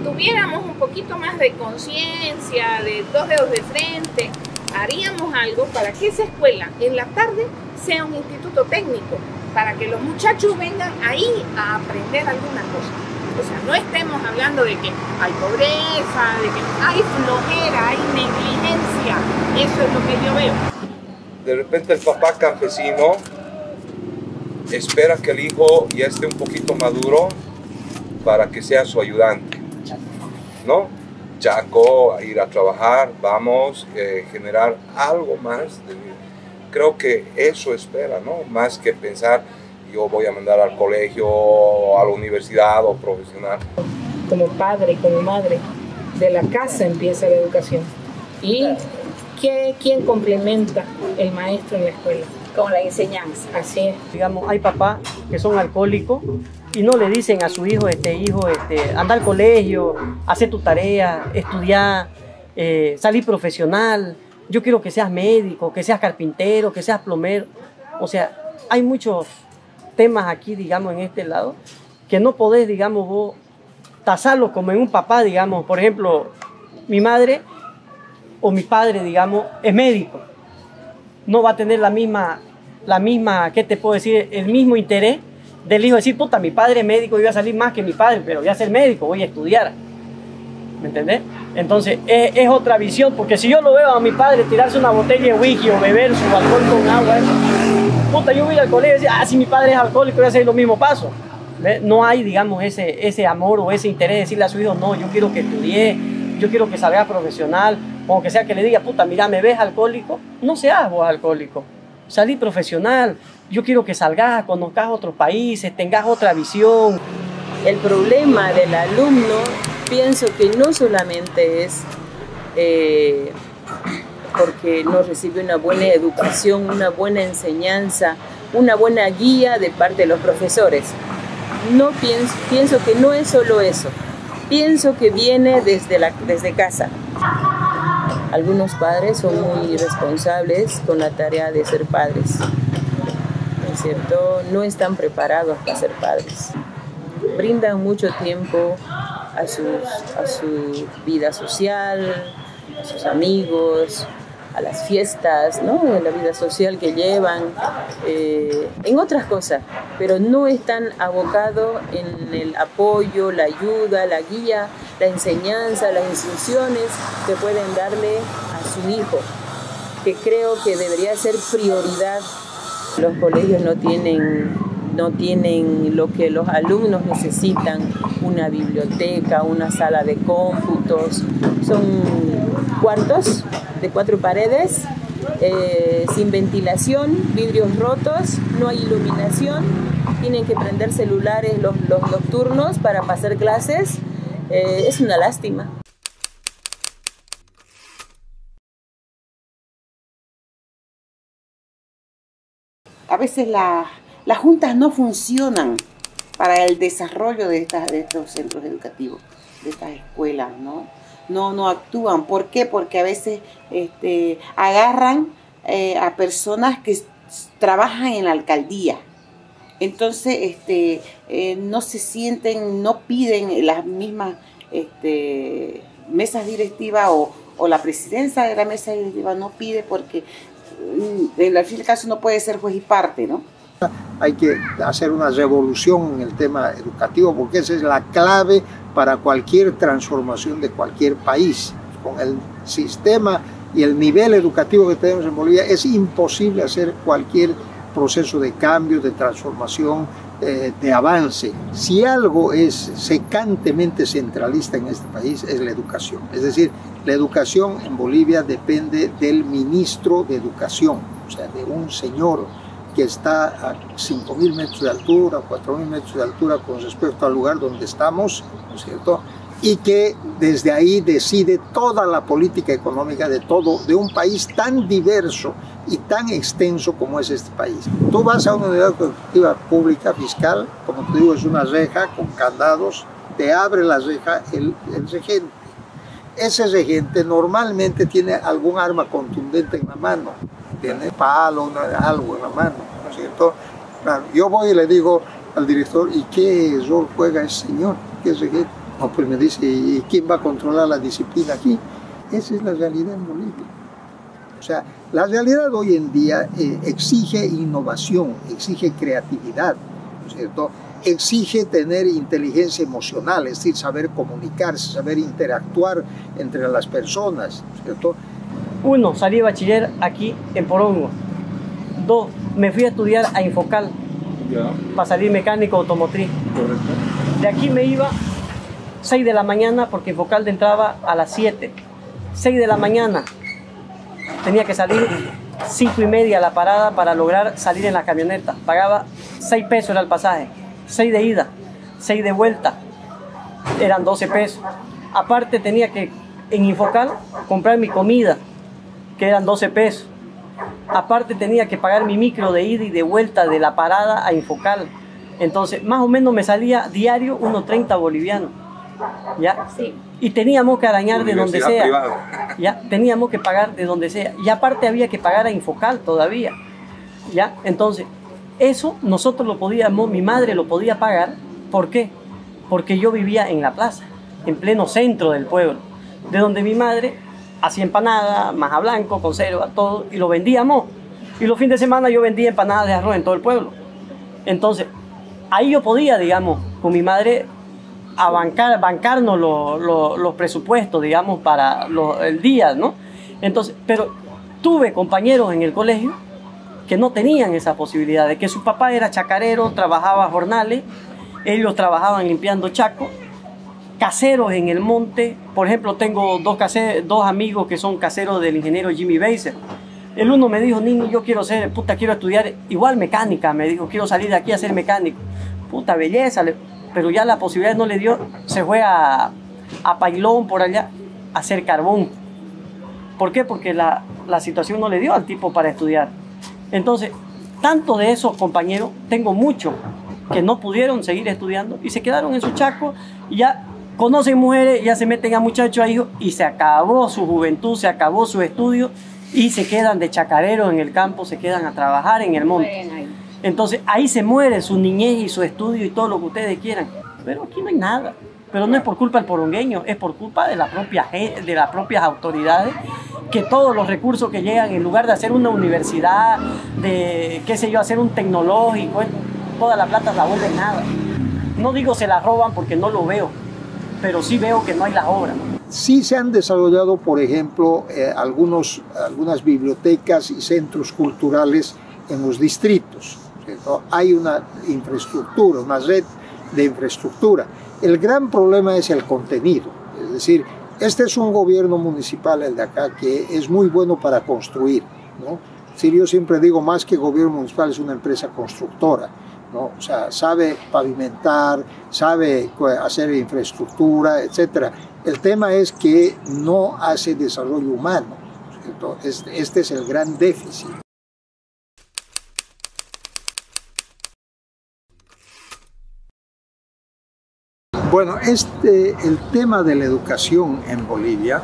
tuviéramos un poquito más de conciencia, de 2 dedos de frente, haríamos algo para que esa escuela en la tarde sea un instituto técnico, para que los muchachos vengan ahí a aprender algunas cosas. O sea, no estemos hablando de que hay pobreza, de que hay flojera, hay negligencia. Eso es lo que yo veo. De repente el papá campesino espera que el hijo ya esté un poquito maduro para que sea su ayudante, ¿no? Chaco, ir a trabajar, vamos, generar algo más. Creo que eso espera, ¿no? Más que pensar, yo voy a mandar al colegio, a la universidad o profesional. Como padre, como madre, de la casa empieza la educación. ¿Y quién complementa el maestro en la escuela? Con la enseñanza. Así es. Digamos, hay papás que son alcohólicos y no le dicen a su hijo, anda al colegio, hacer tu tarea, estudiar, salir profesional. Yo quiero que seas médico, que seas carpintero, que seas plomero. O sea, hay muchos temas aquí, digamos, en este lado, que no podés, digamos, vos tasarlos como en un papá, digamos. Por ejemplo, mi madre o mi padre, digamos, es médico. No va a tener la misma, ¿qué te puedo decir? El mismo interés del hijo, decir, puta, mi padre es médico, yo voy a salir más que mi padre, pero voy a ser médico, voy a estudiar. ¿Me entendés? Entonces es otra visión, porque si yo lo veo a mi padre tirarse una botella de whisky o beber su alcohol con agua, puta, yo voy al colegio y decir, si mi padre es alcohólico, voy a hacer los mismos pasos. ¿Ve? No hay, digamos, ese amor o ese interés de decirle a su hijo, no, yo quiero que estudie, yo quiero que salgas profesional, o que sea que le diga, puta, mira, ¿me ves alcohólico? No seas vos alcohólico, salí profesional, yo quiero que salgas, conozcas otros países, tengas otra visión. El problema del alumno, pienso que no solamente es porque no recibe una buena educación, una buena enseñanza, una buena guía de parte de los profesores. No pienso que no es solo eso. Pienso que viene desde casa. Algunos padres son muy irresponsables con la tarea de ser padres, ¿no es cierto? No están preparados para ser padres. Brindan mucho tiempo a su vida social, a sus amigos, a las fiestas, ¿no? En la vida social que llevan, en otras cosas, pero no están abocados en el apoyo, la ayuda, la guía, la enseñanza, las instrucciones que pueden darle a su hijo, que creo que debería ser prioridad. Los colegios no tienen lo que los alumnos necesitan, una biblioteca, una sala de cómputos, son cuartos de 4 paredes, sin ventilación, vidrios rotos, no hay iluminación, tienen que prender celulares los nocturnos para pasar clases, es una lástima. A veces las juntas no funcionan para el desarrollo de estos centros educativos, de estas escuelas, ¿no? No actúan. ¿Por qué? Porque a veces agarran a personas que trabajan en la alcaldía. Entonces no se sienten, no piden las mismas mesas directivas o la presidencia de la mesa directiva no pide porque al fin y al caso no puede ser juez y parte, ¿no? Hay que hacer una revolución en el tema educativo porque esa es la clave para cualquier transformación de cualquier país. Con el sistema y el nivel educativo que tenemos en Bolivia es imposible hacer cualquier proceso de cambio, de transformación, de avance. Si algo es secantemente centralista en este país es la educación. Es decir, la educación en Bolivia depende del ministro de Educación, o sea, de un señor que está a 5.000 metros de altura, 4.000 metros de altura con respecto al lugar donde estamos, ¿no es cierto? Y que desde ahí decide toda la política económica de un país tan diverso y tan extenso como es este país. Tú vas a una unidad educativa pública fiscal, como te digo, es una reja con candados, te abre la reja el regente. Ese regente normalmente tiene algún arma contundente en la mano, tiene palo, algo en la mano, ¿no es cierto? Claro, yo voy y le digo al director, ¿y qué rol juega ese señor? ¿Qué es regente? No, pues me dice, ¿y quién va a controlar la disciplina aquí? Esa es la realidad en Bolivia. O sea, la realidad hoy en día exige innovación, exige creatividad, ¿no es cierto? Exige tener inteligencia emocional, es decir, saber comunicarse, saber interactuar entre las personas, ¿no es cierto? 1, salí bachiller aquí en Porongo. 2, me fui a estudiar a Infocal para salir mecánico automotriz. Correcto. De aquí me iba 6 de la mañana porque Infocal entraba a las 7. 6 de la mañana tenía que salir 5:30 a la parada para lograr salir en la camioneta. Pagaba 6 pesos era el pasaje, 6 de ida, 6 de vuelta, eran 12 pesos. Aparte tenía que en Infocal comprar mi comida, que eran 12 pesos. Aparte tenía que pagar mi micro de ida y de vuelta de la parada a Infocal. Entonces, más o menos me salía diario 1.30 bolivianos. ¿Ya? Sí. Y teníamos que arañar de donde sea. Privada. ¿Ya? Teníamos que pagar de donde sea. Y aparte había que pagar a Infocal todavía. ¿Ya? Entonces, eso nosotros lo podíamos, mi madre lo podía pagar. ¿Por qué? Porque yo vivía en la plaza, en pleno centro del pueblo, de donde mi madre hacía empanada, maja blanco, conserva, todo, y lo vendíamos. Y los fines de semana yo vendía empanadas de arroz en todo el pueblo. Entonces, ahí yo podía, digamos, con mi madre a bancarnos los presupuestos, digamos, para el día, ¿no? Entonces, pero tuve compañeros en el colegio que no tenían esa posibilidad, de que su papá era chacarero, trabajaba jornales, ellos trabajaban limpiando chacos, caseros en el monte. Por ejemplo, tengo dos amigos que son caseros del ingeniero Jimmy Beiser. El uno me dijo, niño, yo quiero estudiar igual mecánica, me dijo, quiero salir de aquí a ser mecánico. Puta belleza, pero ya la posibilidad no le dio, se fue a Pailón por allá a hacer carbón. ¿Por qué? Porque la situación no le dio al tipo para estudiar. Entonces, tanto de esos compañeros, tengo muchos que no pudieron seguir estudiando y se quedaron en su chaco y ya conocen mujeres, ya se meten a muchachos, a hijos, y se acabó su juventud, se acabó su estudio y se quedan de chacareros en el campo, se quedan a trabajar en el monte. Entonces ahí se muere su niñez y su estudio y todo lo que ustedes quieran. Pero aquí no hay nada. Pero no es por culpa del porongueño, es por culpa de las propias autoridades, que todos los recursos que llegan, en lugar de hacer una universidad, de, qué sé yo, hacer un tecnológico, toda la plata la vuelven nada. No digo se la roban porque no lo veo, pero sí veo que no hay las obras. Sí se han desarrollado, por ejemplo, algunas bibliotecas y centros culturales en los distritos, ¿cierto? Hay una infraestructura, una red de infraestructura. El gran problema es el contenido, es decir, este es un gobierno municipal, el de acá, que es muy bueno para construir, ¿no? Sí, yo siempre digo, más que gobierno municipal, es una empresa constructora, ¿no? O sea, sabe pavimentar, sabe hacer infraestructura, etc. El tema es que no hace desarrollo humano, ¿cierto? Este es el gran déficit. Bueno, el tema de la educación en Bolivia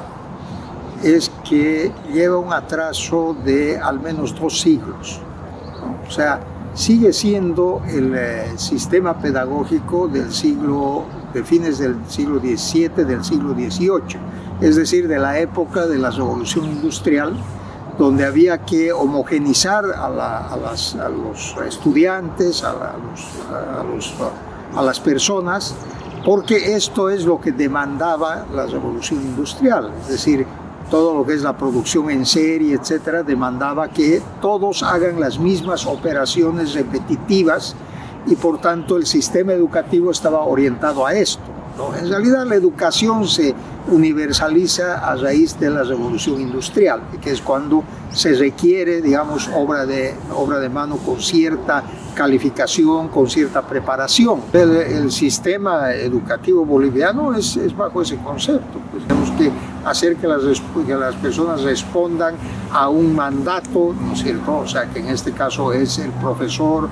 es que lleva un atraso de al menos 2 siglos, ¿no? O sea, sigue siendo el sistema pedagógico de fines del siglo XVII, del siglo XVIII, es decir, de la época de la Revolución Industrial, donde había que homogenizar a los estudiantes, a las personas, porque esto es lo que demandaba la Revolución Industrial, es decir, todo lo que es la producción en serie, etcétera, demandaba que todos hagan las mismas operaciones repetitivas y por tanto el sistema educativo estaba orientado a esto, ¿no? En realidad la educación se universaliza a raíz de la Revolución Industrial, que es cuando se requiere, digamos, obra de mano con cierta calificación, con cierta preparación. El sistema educativo boliviano es bajo ese concepto. Pues tenemos que hacer que las personas respondan a un mandato, ¿no es cierto? O sea, que en este caso es el profesor,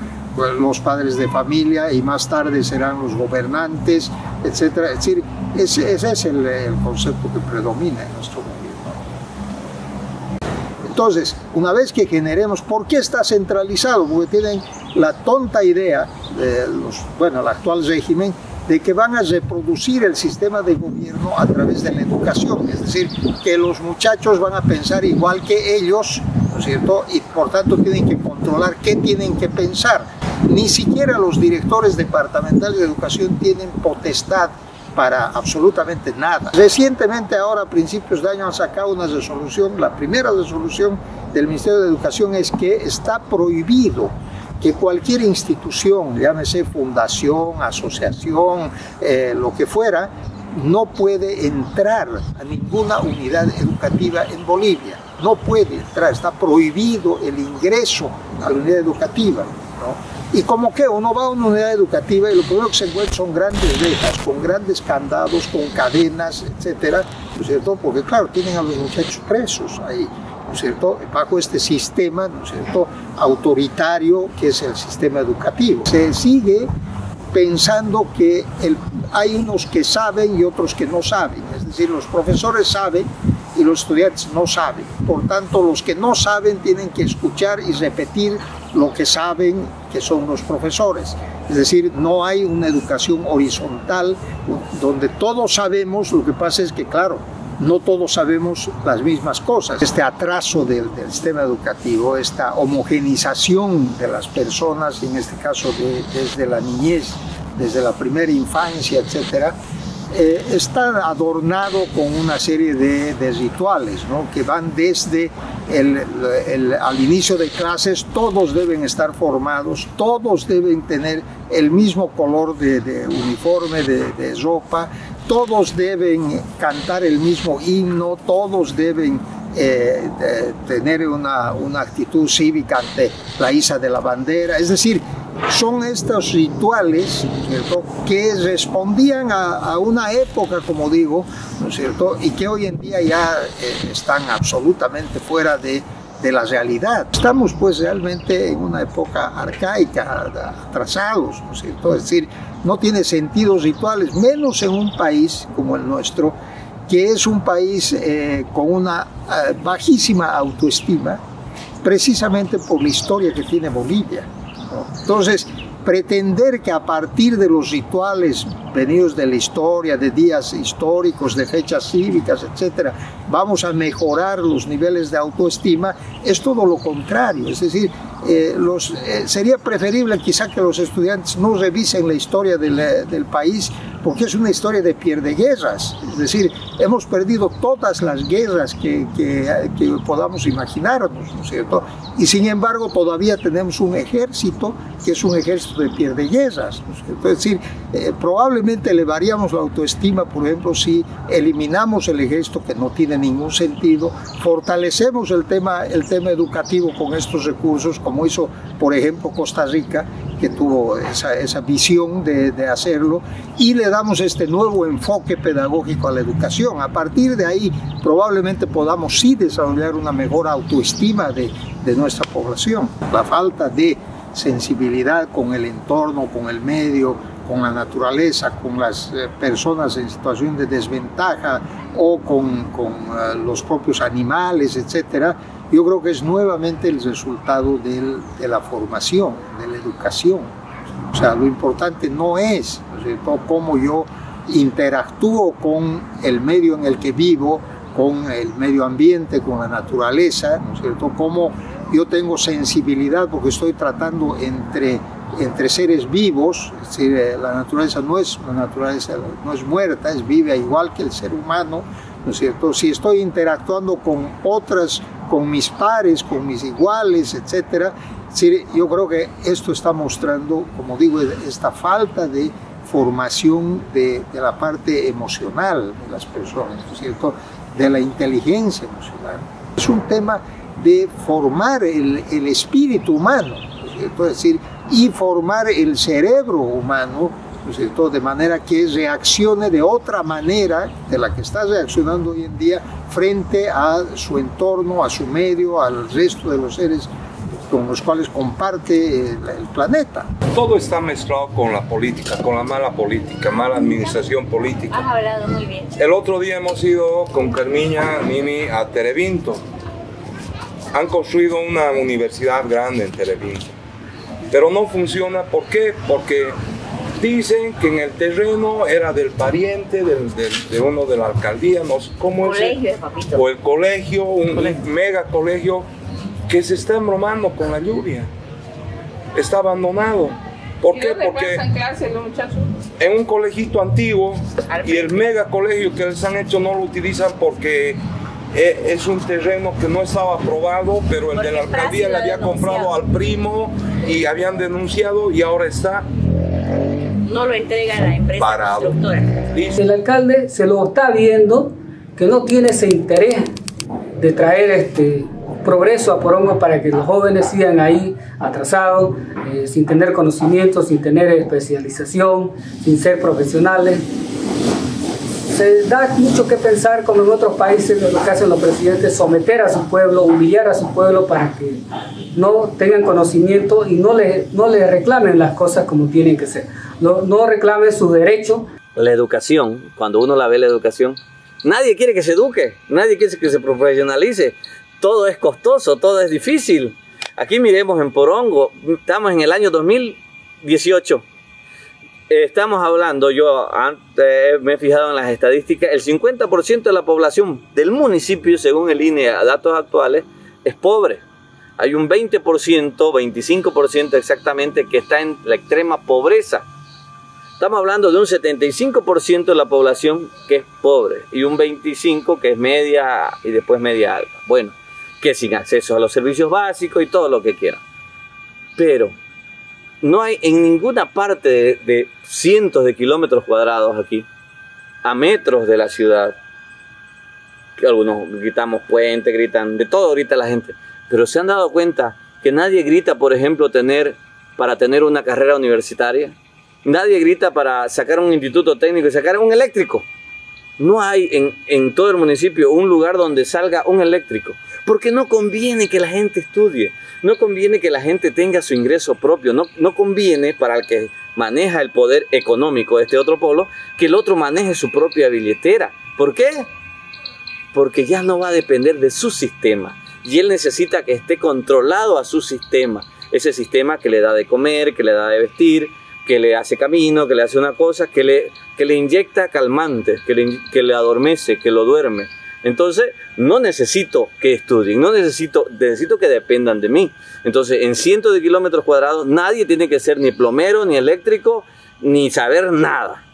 los padres de familia y más tarde serán los gobernantes, etcétera. Es decir, ese es el concepto que predomina en nuestro gobierno. Entonces, una vez que generemos, ¿por qué está centralizado? Porque tienen la tonta idea, el actual régimen, de que van a reproducir el sistema de gobierno a través de la educación, es decir, que los muchachos van a pensar igual que ellos, ¿no es cierto? Y por tanto tienen que controlar qué tienen que pensar. Ni siquiera los directores departamentales de educación tienen potestad para absolutamente nada. Recientemente, ahora a principios de año, han sacado una resolución, la primera resolución del Ministerio de Educación es que está prohibido que cualquier institución, llámese fundación, asociación, lo que fuera, no puede entrar a ninguna unidad educativa en Bolivia. No puede entrar, está prohibido el ingreso a la unidad educativa, ¿no? Y como que uno va a una unidad educativa y lo primero que se encuentra son grandes rejas, con grandes candados, con cadenas, etcétera, ¿no es cierto? Porque claro, tienen a los muchachos presos ahí, ¿no es cierto? Bajo este sistema, ¿no es cierto?, autoritario que es el sistema educativo. Se sigue pensando que hay unos que saben y otros que no saben, es decir, los profesores saben y los estudiantes no saben. Por tanto, los que no saben tienen que escuchar y repetir lo que saben, que son los profesores. Es decir, no hay una educación horizontal donde todos sabemos, lo que pasa es que, claro, no todos sabemos las mismas cosas. Este atraso del sistema educativo, esta homogenización de las personas, en este caso desde la niñez, desde la primera infancia, etcétera, está adornado con una serie de rituales, ¿no? Que van desde al inicio de clases. Todos deben estar formados, todos deben tener el mismo color de uniforme, de ropa, todos deben cantar el mismo himno, todos deben tener una actitud cívica ante la iza de la bandera. Es decir, son estos rituales, ¿no es cierto?, que respondían a una época, como digo, ¿no es cierto?, y que hoy en día ya están absolutamente fuera de la realidad. Estamos pues realmente en una época arcaica, atrasados, ¿no es cierto? Es decir, no tiene sentido rituales, menos en un país como el nuestro, que es un país con una bajísima autoestima, precisamente por la historia que tiene Bolivia, ¿no? Entonces, pretender que a partir de los rituales venidos de la historia, de días históricos, de fechas cívicas, etcétera, vamos a mejorar los niveles de autoestima, es todo lo contrario. Es decir, sería preferible quizá que los estudiantes no revisen la historia del país, porque es una historia de pierdeguerras. Es decir, hemos perdido todas las guerras que podamos imaginarnos, ¿no es cierto? Y sin embargo todavía tenemos un ejército que es un ejército de pierdeguerras, ¿no es cierto? Es decir, probablemente elevaríamos la autoestima, por ejemplo, si eliminamos el ejército, que no tiene ningún sentido, fortalecemos el tema educativo con estos recursos, como hizo, por ejemplo, Costa Rica, que tuvo esa visión de hacerlo, y le damos este nuevo enfoque pedagógico a la educación. A partir de ahí probablemente podamos sí desarrollar una mejor autoestima de nuestra población. La falta de sensibilidad con el entorno, con el medio, con la naturaleza, con las personas en situación de desventaja o con los propios animales, etcétera, yo creo que es nuevamente el resultado de la formación, de la educación. O sea, lo importante no es, ¿no es cierto?, cómo yo interactúo con el medio en el que vivo, con el medio ambiente, con la naturaleza, ¿no es cierto?, cómo yo tengo sensibilidad porque estoy tratando entre seres vivos. Es decir, la naturaleza no es muerta, es viva igual que el ser humano, ¿no es cierto? Si estoy interactuando con otras, con mis pares, con mis iguales, etcétera, yo creo que esto está mostrando, como digo, esta falta de formación de la parte emocional de las personas, ¿no es cierto?, de la inteligencia emocional. Es un tema de formar el espíritu humano, ¿no es cierto?, es decir, y formar el cerebro humano, ¿no es cierto?, de manera que reaccione de otra manera de la que está reaccionando hoy en día frente a su entorno, a su medio, al resto de los seres con los cuales comparte el planeta. Todo está mezclado con la política, con la mala política, mala administración política. Has hablado muy bien. El otro día hemos ido con Carmiña, Nini, a Terevinto. Han construido una universidad grande en Terevinto, pero no funciona. ¿Por qué? Porque dicen que en el terreno era del pariente de uno de la alcaldía, no sé cómo es. Colegio, papito. O el colegio, un mega colegio que se está embromando con la lluvia. Está abandonado. ¿Por qué? Porque en un colegito antiguo, y el mega colegio que les han hecho no lo utilizan porque es un terreno que no estaba aprobado, pero el de la alcaldía le había comprado al primo y habían denunciado y ahora está no lo entrega la empresa constructora. El alcalde se lo está viendo que no tiene ese interés de traer progreso a Porongo para que los jóvenes sigan ahí atrasados, sin tener conocimiento, sin tener especialización, sin ser profesionales. Se da mucho que pensar, como en otros países, lo que hacen los presidentes, someter a su pueblo, humillar a su pueblo para que no tengan conocimiento y no le reclamen las cosas como tienen que ser. No reclamen sus derechos. La educación, cuando uno la ve la educación, nadie quiere que se eduque, nadie quiere que se profesionalice. Todo es costoso, todo es difícil. Aquí miremos en Porongo, estamos en el año 2018. Estamos hablando, yo antes me he fijado en las estadísticas, el 50% de la población del municipio, según el INE, a datos actuales, es pobre. Hay un 20%, 25% exactamente, que está en la extrema pobreza. Estamos hablando de un 75% de la población que es pobre y un 25% que es media y después media alta. Bueno, que sin acceso a los servicios básicos y todo lo que quieran. Pero no hay en ninguna parte de cientos de kilómetros cuadrados aquí, a metros de la ciudad, que algunos gritamos puente, gritan de todo, grita la gente, pero se han dado cuenta que nadie grita, por ejemplo, para tener una carrera universitaria. Nadie grita para sacar un instituto técnico y sacar un eléctrico. No hay en todo el municipio un lugar donde salga un eléctrico. Porque no conviene que la gente estudie. No conviene que la gente tenga su ingreso propio. No conviene para el que maneja el poder económico de este otro polo que el otro maneje su propia billetera. ¿Por qué? Porque ya no va a depender de su sistema. Y él necesita que esté controlado a su sistema. Ese sistema que le da de comer, que le da de vestir, que le hace camino, que le hace una cosa, que le inyecta calmantes, que le adormece, que lo duerme. Entonces, no necesito que estudien, necesito que dependan de mí. Entonces, en cientos de kilómetros cuadrados, nadie tiene que ser ni plomero, ni eléctrico, ni saber nada.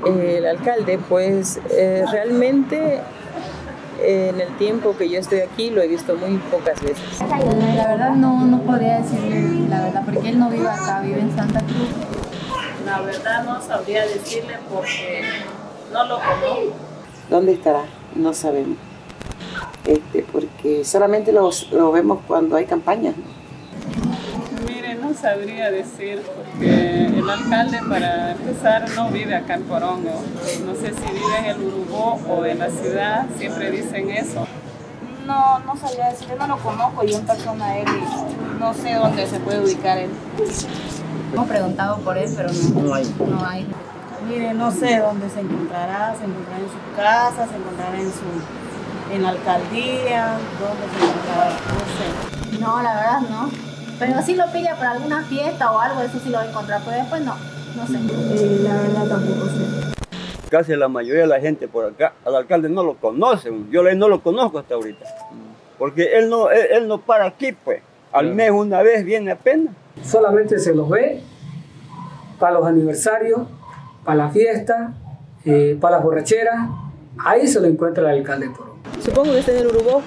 El alcalde, pues realmente en el tiempo que yo estoy aquí lo he visto muy pocas veces. La verdad no podría decirle la verdad, porque él no vive acá, vive en Santa Cruz. La verdad no sabría decirle porque no lo conozco. ¿Dónde estará? No sabemos. Porque solamente lo vemos cuando hay campañas. Mire, no sabría decir porque el alcalde, para empezar, no vive acá en Porongo. No sé si vive en el Urubó o en la ciudad, siempre dicen eso. No sabría decir, yo no lo conozco yo en persona a él y no sé dónde se puede ubicar él. Hemos preguntado por él, pero no hay. Mire, no sé dónde se encontrará en su casa, se encontrará en la alcaldía, dónde se encontrará, no sé. No, la verdad no. Pero si lo pilla para alguna fiesta o algo, eso sí lo va a encontrar, pero después no sé. La verdad tampoco sé. Casi la mayoría de la gente por acá, al alcalde no lo conocen, yo no lo conozco hasta ahorita. Porque él no para aquí, pues. Al mes una vez viene apenas. Solamente se los ve para los aniversarios, para la fiesta, para las borracheras. Ahí se lo encuentra el alcalde de Porongo. Supongo que está en el Urubó.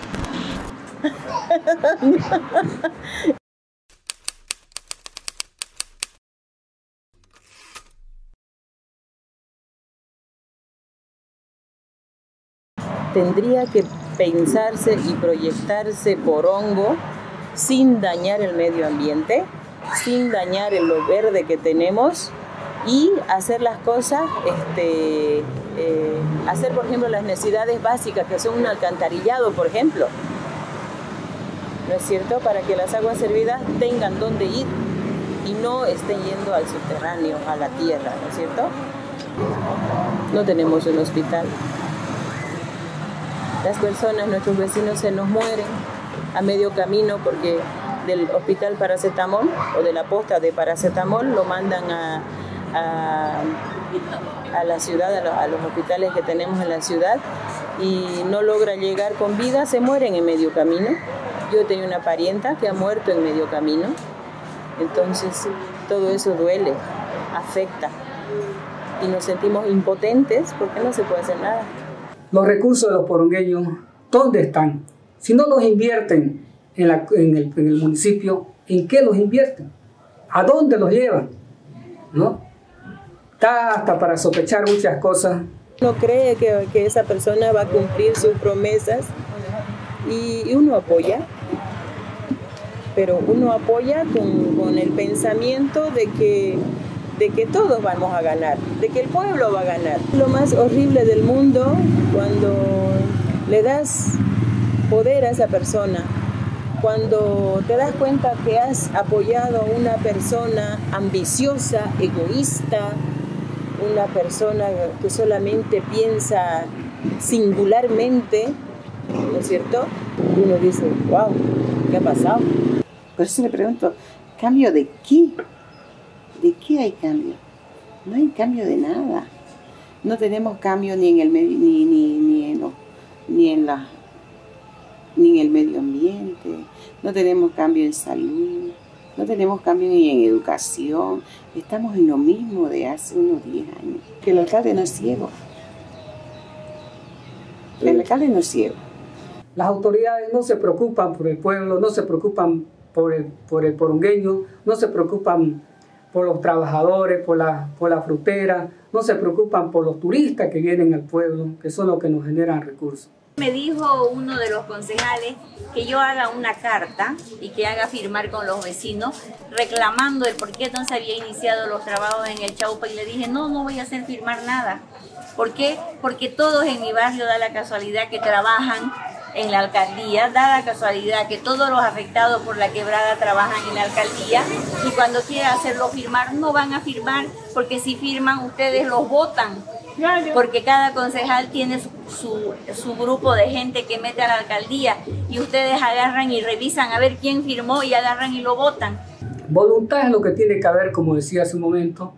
Tendría que pensarse y proyectarse Porongo sin dañar el medio ambiente, sin dañar lo verde que tenemos y hacer las cosas, hacer por ejemplo las necesidades básicas que son un alcantarillado, por ejemplo, ¿no es cierto? Para que las aguas servidas tengan dónde ir y no estén yendo al subterráneo, a la tierra, ¿no es cierto? No tenemos un hospital. Las personas, nuestros vecinos se nos mueren a medio camino porque del hospital paracetamol o de la posta de paracetamol lo mandan a la ciudad, a los hospitales que tenemos en la ciudad y no logra llegar con vida, se mueren en medio camino. Yo tengo una parienta que ha muerto en medio camino, entonces todo eso duele, afecta y nos sentimos impotentes porque no se puede hacer nada. Los recursos de los porongueños, ¿dónde están? Si no los invierten en el municipio, ¿en qué los invierten? ¿A dónde los llevan? ¿No? Está hasta para sospechar muchas cosas. Uno cree que esa persona va a cumplir sus promesas y uno apoya, pero uno apoya con el pensamiento de que todos vamos a ganar, de que el pueblo va a ganar. Lo más horrible del mundo cuando le das poder a esa persona, cuando te das cuenta que has apoyado a una persona ambiciosa, egoísta, una persona que solamente piensa singularmente, ¿no es cierto? Uno dice, wow, ¿qué ha pasado? Por eso le pregunto, ¿cambio de qué? ¿De qué hay cambio? No hay cambio de nada. No tenemos cambio ni en el medio, ni en el medio ambiente, no tenemos cambio en salud, no tenemos cambio ni en educación. Estamos en lo mismo de hace unos 10 años. Que el alcalde no es ciego. El alcalde no es ciego. Las autoridades no se preocupan por el pueblo, no se preocupan por el porongueño, no se preocupan por los trabajadores, por la frutera, no se preocupan por los turistas que vienen al pueblo, que son los que nos generan recursos. Me dijo uno de los concejales que yo haga una carta y que haga firmar con los vecinos reclamando el por qué no se había iniciado los trabajos en el Chaupa, y le dije, no voy a hacer firmar nada. ¿Por qué? Porque todos en mi barrio da la casualidad que trabajan en la alcaldía, da la casualidad que todos los afectados por la quebrada trabajan en la alcaldía, y cuando quiera hacerlo firmar no van a firmar, porque si firman ustedes los votan. Porque cada concejal tiene su grupo de gente que mete a la alcaldía, y ustedes agarran y revisan a ver quién firmó y agarran y lo votan. Voluntad es lo que tiene que haber, como decía hace un momento,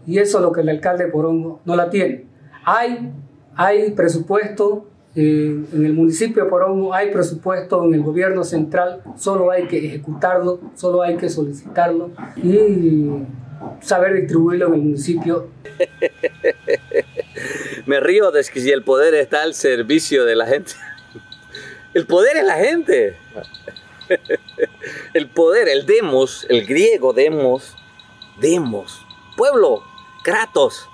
y eso es lo que el alcalde de Porongo no la tiene. Hay presupuesto en el municipio de Porongo, hay presupuesto en el gobierno central, solo hay que ejecutarlo, solo hay que solicitarlo y saber distribuirlo en el municipio. Me río de que si el poder está al servicio de la gente. El poder es la gente. El poder, el demos, el griego demos, pueblo, kratos,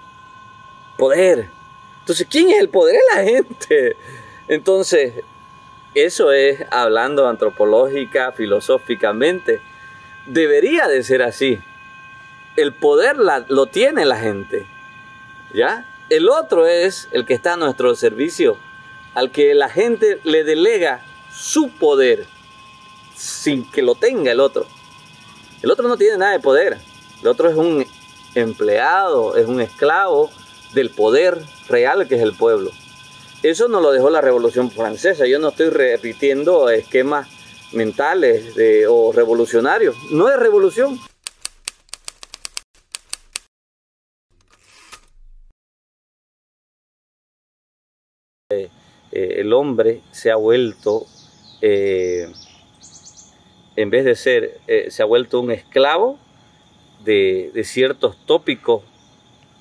poder. Entonces, ¿quién es el poder? Es la gente. Entonces, eso es, hablando antropológica, filosóficamente, debería de ser así. El poder lo tiene la gente, ¿ya? El otro es el que está a nuestro servicio, al que la gente le delega su poder sin que lo tenga el otro. El otro no tiene nada de poder. El otro es un empleado, es un esclavo del poder real que es el pueblo. Eso nos lo dejó la Revolución Francesa. Yo no estoy repitiendo esquemas mentales o revolucionarios. No es revolución. El hombre se ha vuelto, en vez de ser, se ha vuelto un esclavo de ciertos tópicos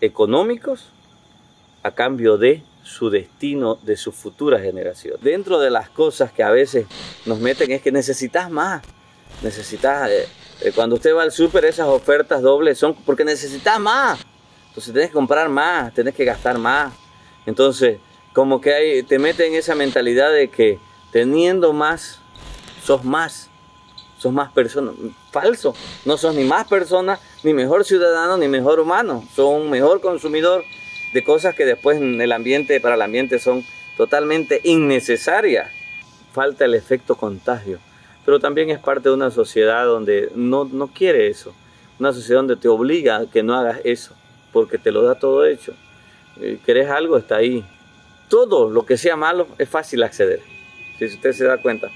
económicos a cambio de su destino, de su futura generación. Dentro de las cosas que a veces nos meten es que necesitas más, cuando usted va al súper, esas ofertas dobles son porque necesitas más, entonces tienes que comprar más, tienes que gastar más. Entonces como que te meten esa mentalidad de que teniendo más, sos más persona. Falso, no sos ni más persona, ni mejor ciudadano, ni mejor humano. Sos un mejor consumidor de cosas que después en el ambiente, para el ambiente son totalmente innecesarias. Falta el efecto contagio, pero también es parte de una sociedad donde no quiere eso. Una sociedad donde te obliga a que no hagas eso, porque te lo da todo hecho. Querés algo, está ahí. Todo lo que sea malo es fácil acceder. Si usted se da cuenta,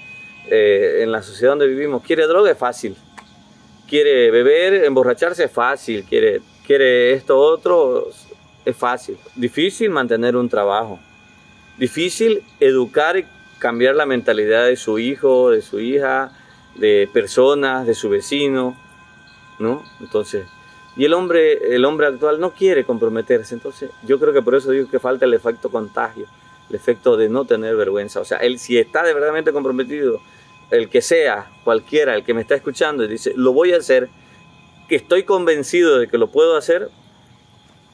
en la sociedad donde vivimos, quiere droga es fácil, quiere beber, emborracharse es fácil, quiere esto otro es fácil. Difícil mantener un trabajo, difícil educar y cambiar la mentalidad de su hijo, de su hija, de personas, de su vecino, ¿no? Entonces, y el hombre actual no quiere comprometerse. Entonces yo creo que por eso digo que falta el efecto contagio, el efecto de no tener vergüenza. O sea, él si está de verdaderamente comprometido, el que sea, cualquiera, el que me está escuchando y dice, lo voy a hacer, que estoy convencido de que lo puedo hacer,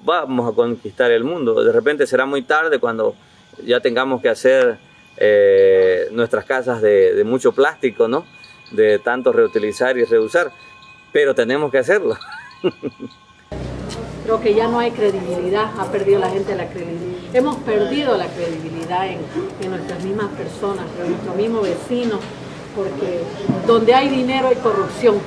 vamos a conquistar el mundo. De repente será muy tarde cuando ya tengamos que hacer nuestras casas de mucho plástico, ¿no? De tanto reutilizar y reusar, pero tenemos que hacerlo. Creo que ya no hay credibilidad, ha perdido la gente la credibilidad. Hemos perdido la credibilidad en nuestras mismas personas, en nuestros mismos vecinos, porque donde hay dinero hay corrupción.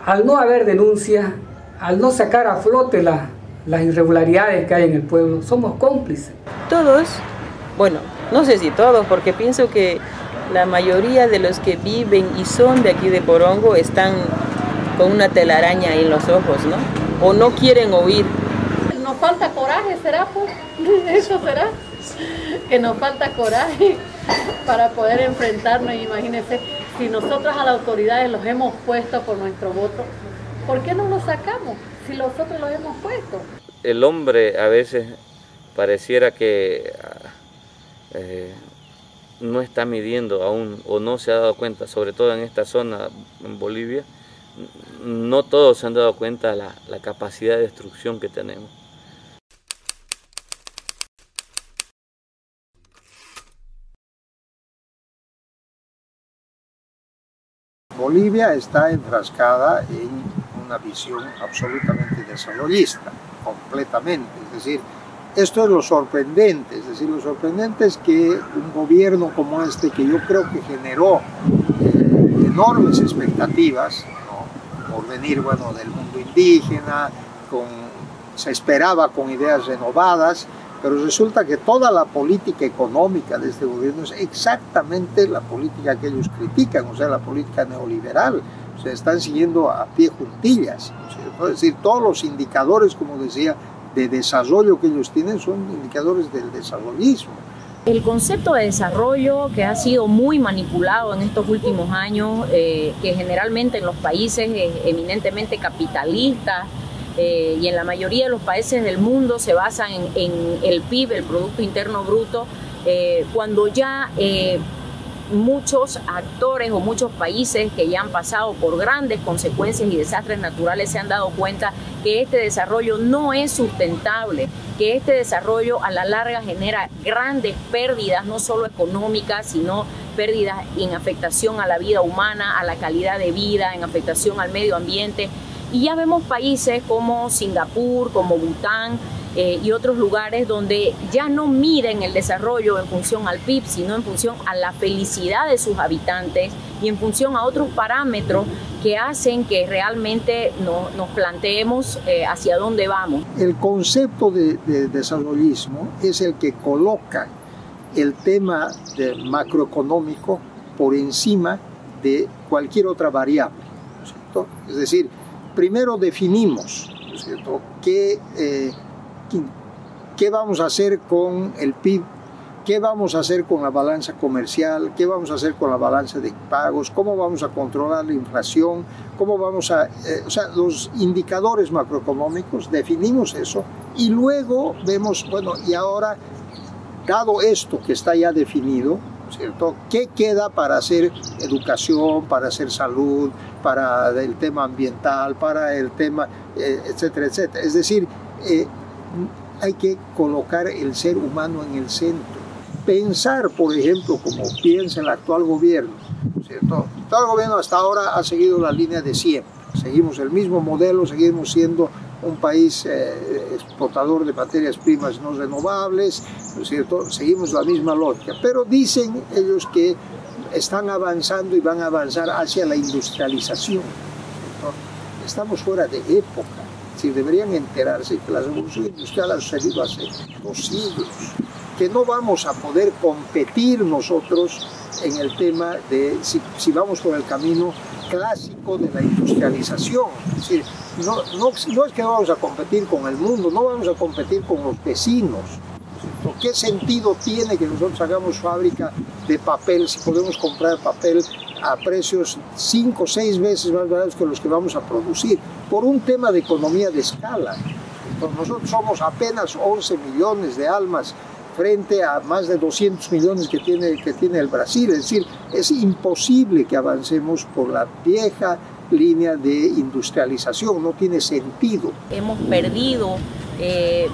Al no haber denuncia, al no sacar a flote las irregularidades que hay en el pueblo, somos cómplices. Todos, bueno, no sé si todos, porque pienso que La mayoría de los que viven y son de aquí de Porongo están con una telaraña en los ojos, ¿no? O no quieren oír. Nos falta coraje, ¿será? Pues? ¿Eso será? Que nos falta coraje para poder enfrentarnos. Imagínense, si nosotros a las autoridades los hemos puesto por nuestro voto, ¿por qué no los sacamos si nosotros los hemos puesto? El hombre a veces pareciera que no está midiendo aún o no se ha dado cuenta, sobre todo en esta zona, en Bolivia, no todos se han dado cuenta de la capacidad de destrucción que tenemos. Bolivia está enfrascada en una visión absolutamente desarrollista, completamente. Es decir, esto es lo sorprendente. Es decir, lo sorprendente es que un gobierno como este, que yo creo que generó enormes expectativas, ¿no? Por venir, bueno, del mundo indígena, se esperaba con ideas renovadas, pero resulta que toda la política económica de este gobierno es exactamente la política que ellos critican, o sea, la política neoliberal. O sea, están siguiendo a pie juntillas, ¿no? Es decir, todos los indicadores, como decía, de desarrollo que ellos tienen son indicadores del desarrollismo. El concepto de desarrollo que ha sido muy manipulado en estos últimos años, que generalmente en los países eminentemente capitalistas, y en la mayoría de los países del mundo se basan en el PIB, el Producto Interno Bruto, cuando ya muchos actores o muchos países que ya han pasado por grandes consecuencias y desastres naturales se han dado cuenta que este desarrollo no es sustentable, que este desarrollo a la larga genera grandes pérdidas, no solo económicas, sino pérdidas en afectación a la vida humana, a la calidad de vida, en afectación al medio ambiente. Y ya vemos países como Singapur, como Bután y otros lugares donde ya no miden el desarrollo en función al PIB, sino en función a la felicidad de sus habitantes y en función a otros parámetros que hacen que realmente nos planteemos hacia dónde vamos. El concepto de desarrollismo es el que coloca el tema macroeconómico por encima de cualquier otra variable, ¿no es cierto? Es decir, primero definimos, ¿no es cierto?, qué vamos a hacer con el PIB, qué vamos a hacer con la balanza comercial, qué vamos a hacer con la balanza de pagos, cómo vamos a controlar la inflación, cómo vamos a... o sea, los indicadores macroeconómicos, definimos eso y luego vemos, bueno, y ahora, dado esto que está ya definido, ¿cierto?, ¿qué queda para hacer educación, para hacer salud, para el tema ambiental, para el tema, etcétera, etcétera? Es decir, hay que colocar el ser humano en el centro. Pensar, por ejemplo, como piensa el actual gobierno, ¿cierto? El actual gobierno hasta ahora ha seguido la línea de siempre. Seguimos el mismo modelo, seguimos siendo un país exportador de materias primas no renovables, ¿no es cierto? Seguimos la misma lógica, pero dicen ellos que están avanzando y van a avanzar hacia la industrialización, ¿no? Estamos fuera de época. Si deberían enterarse que la revolución industrial ha sucedido hace 2 siglos, que no vamos a poder competir nosotros en el tema de si vamos por el camino clásico de la industrialización. Es decir, no es que vamos a competir con el mundo, no vamos a competir con los vecinos. ¿Qué sentido tiene que nosotros hagamos fábrica de papel si podemos comprar papel a precios 5 o 6 veces más baratos que los que vamos a producir? Por un tema de economía de escala. Entonces, nosotros somos apenas 11 millones de almas frente a más de 200 millones que tiene el Brasil. Es decir, es imposible que avancemos por la vieja línea de industrialización, no tiene sentido. Hemos perdido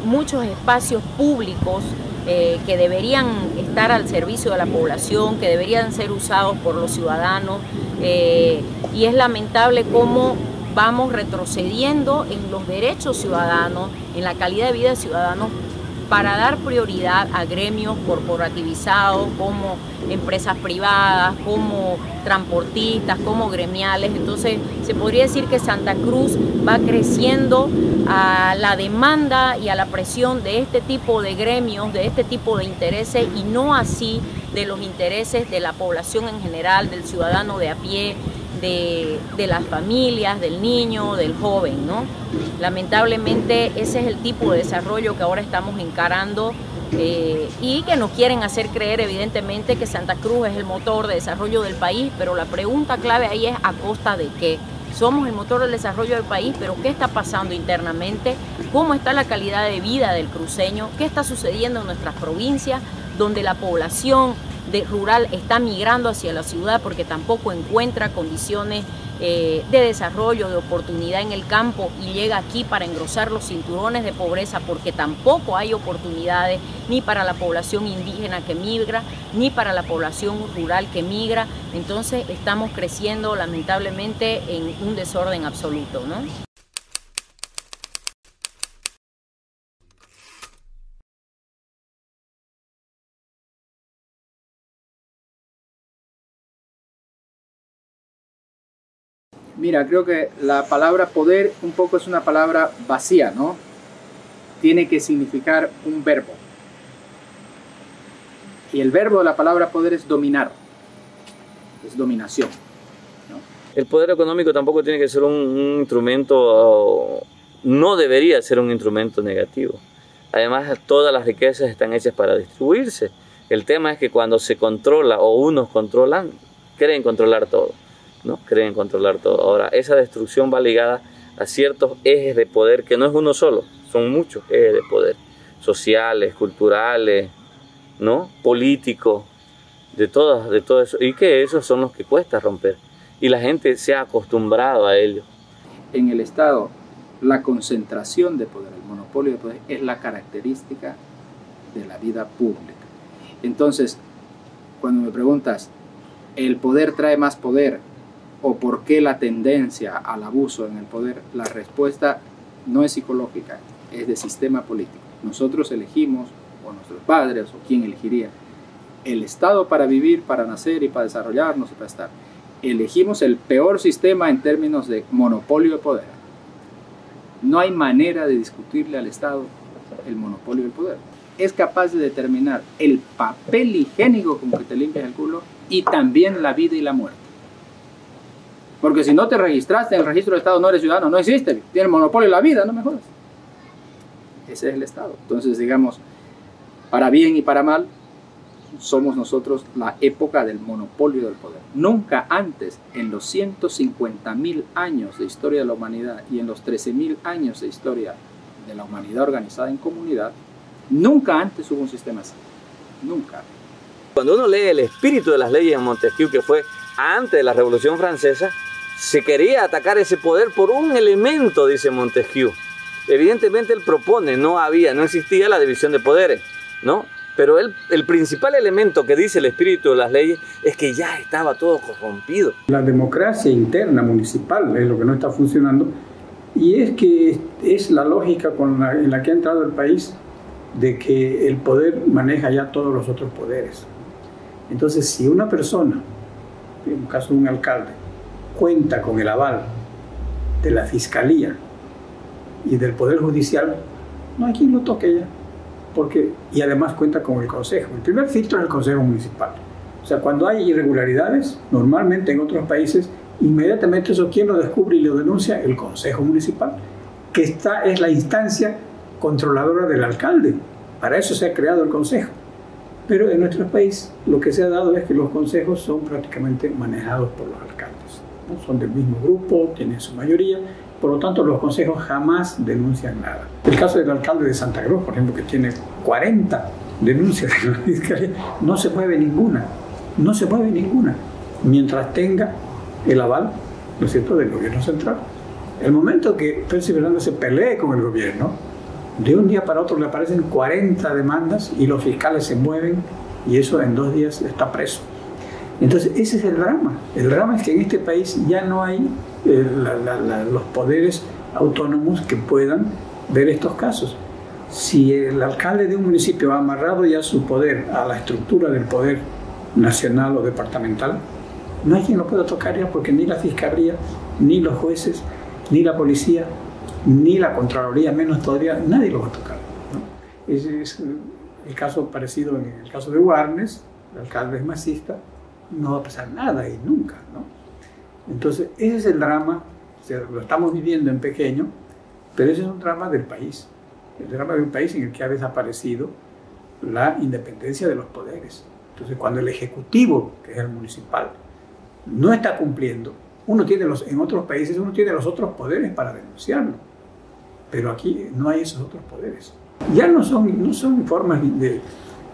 muchos espacios públicos que deberían estar al servicio de la población, que deberían ser usados por los ciudadanos, y es lamentable cómo vamos retrocediendo en los derechos ciudadanos, en la calidad de vida de ciudadanos, para dar prioridad a gremios corporativizados como empresas privadas, como transportistas, como gremiales. Entonces se podría decir que Santa Cruz va creciendo a la demanda y a la presión de este tipo de gremios, de este tipo de intereses, y no así de los intereses de la población en general, del ciudadano de a pie, de las familias, del niño, del joven, ¿no? Lamentablemente ese es el tipo de desarrollo que ahora estamos encarando y que nos quieren hacer creer evidentemente que Santa Cruz es el motor de desarrollo del país, pero la pregunta clave ahí es ¿a costa de qué? Somos el motor del desarrollo del país, pero ¿qué está pasando internamente? ¿Cómo está la calidad de vida del cruceño? ¿Qué está sucediendo en nuestras provincias donde la población rural está migrando hacia la ciudad porque tampoco encuentra condiciones de desarrollo, de oportunidad en el campo, y llega aquí para engrosar los cinturones de pobreza porque tampoco hay oportunidades ni para la población indígena que migra, ni para la población rural que migra? Entonces estamos creciendo lamentablemente en un desorden absoluto, ¿no? Mira, creo que la palabra poder un poco es una palabra vacía, ¿no? Tiene que significar un verbo. Y el verbo de la palabra poder es dominar, es dominación, ¿no? El poder económico tampoco tiene que ser un instrumento, no debería ser un instrumento negativo. Además, todas las riquezas están hechas para distribuirse. El tema es que cuando se controla o unos controlan, creen controlar todo, ¿no? Creen controlar todo. Ahora, esa destrucción va ligada a ciertos ejes de poder, que no es uno solo, son muchos ejes de poder, sociales, culturales, ¿no? Políticos, de todo eso, y que esos son los que cuesta romper, y la gente se ha acostumbrado a ello. En el Estado, la concentración de poder, el monopolio de poder, es la característica de la vida pública. Entonces, cuando me preguntas, ¿el poder trae más poder? ¿O por qué la tendencia al abuso en el poder? La respuesta no es psicológica, es de sistema político. Nosotros elegimos, o nuestros padres, o quién elegiría, el Estado para vivir, para nacer y para desarrollarnos y para estar. Elegimos el peor sistema en términos de monopolio de poder. No hay manera de discutirle al Estado el monopolio del poder. Es capaz de determinar el papel higiénico con que te limpias el culo y también la vida y la muerte. Porque si no te registraste en el registro de Estado, no eres ciudadano, no existe, tienes monopolio de la vida, no me jodas. Ese es el Estado. Entonces, digamos, para bien y para mal, somos nosotros la época del monopolio del poder. Nunca antes, en los 150.000 años de historia de la humanidad y en los 13.000 años de historia de la humanidad organizada en comunidad, nunca antes hubo un sistema así. Nunca. Cuando uno lee el espíritu de las leyes de Montesquieu, que fue antes de la Revolución Francesa, se quería atacar ese poder por un elemento, dice Montesquieu. Evidentemente él propone, no existía la división de poderes, ¿no? Pero el principal elemento que dice el espíritu de las leyes es que ya estaba todo corrompido. La democracia interna municipal es lo que no está funcionando, y es que es la lógica en la que ha entrado el país, de que el poder maneja ya todos los otros poderes. Entonces, si una persona, en el caso de un alcalde, cuenta con el aval de la Fiscalía y del Poder Judicial, no hay quien lo toque ya. Y además cuenta con el Consejo. El primer filtro es el Consejo Municipal. O sea, cuando hay irregularidades, normalmente en otros países, inmediatamente eso, ¿quién lo descubre y lo denuncia? El Consejo Municipal, que es la instancia controladora del alcalde. Para eso se ha creado el Consejo. Pero en nuestro país lo que se ha dado es que los consejos son prácticamente manejados por los alcaldes, ¿no? Son del mismo grupo, tienen su mayoría, por lo tanto los consejos jamás denuncian nada. El caso del alcalde de Santa Cruz, por ejemplo, que tiene 40 denuncias de la Fiscalía, no se mueve ninguna, mientras tenga el aval, ¿no es cierto?, del gobierno central. El momento que Percy Fernández se pelee con el gobierno, de un día para otro le aparecen 40 demandas y los fiscales se mueven, y eso en 2 días está preso. Entonces ese es el drama. El drama es que en este país ya no hay los poderes autónomos que puedan ver estos casos. Si el alcalde de un municipio ha amarrado ya su poder a la estructura del poder nacional o departamental, no hay quien lo pueda tocar ya, porque ni la fiscalía, ni los jueces, ni la policía, ni la Contraloría, menos todavía, nadie lo va a tocar, ¿no? Ese es el caso parecido en el caso de Warnes, el alcalde es masista, no va a pasar nada y nunca, ¿no? Entonces, ese es el drama, o sea, lo estamos viviendo en pequeño, pero ese es un drama del país, el drama de un país en el que ha desaparecido la independencia de los poderes. Entonces, cuando el ejecutivo, que es el municipal, no está cumpliendo, en otros países uno tiene los otros poderes para denunciarlo, pero aquí no hay esos otros poderes. Ya no son formas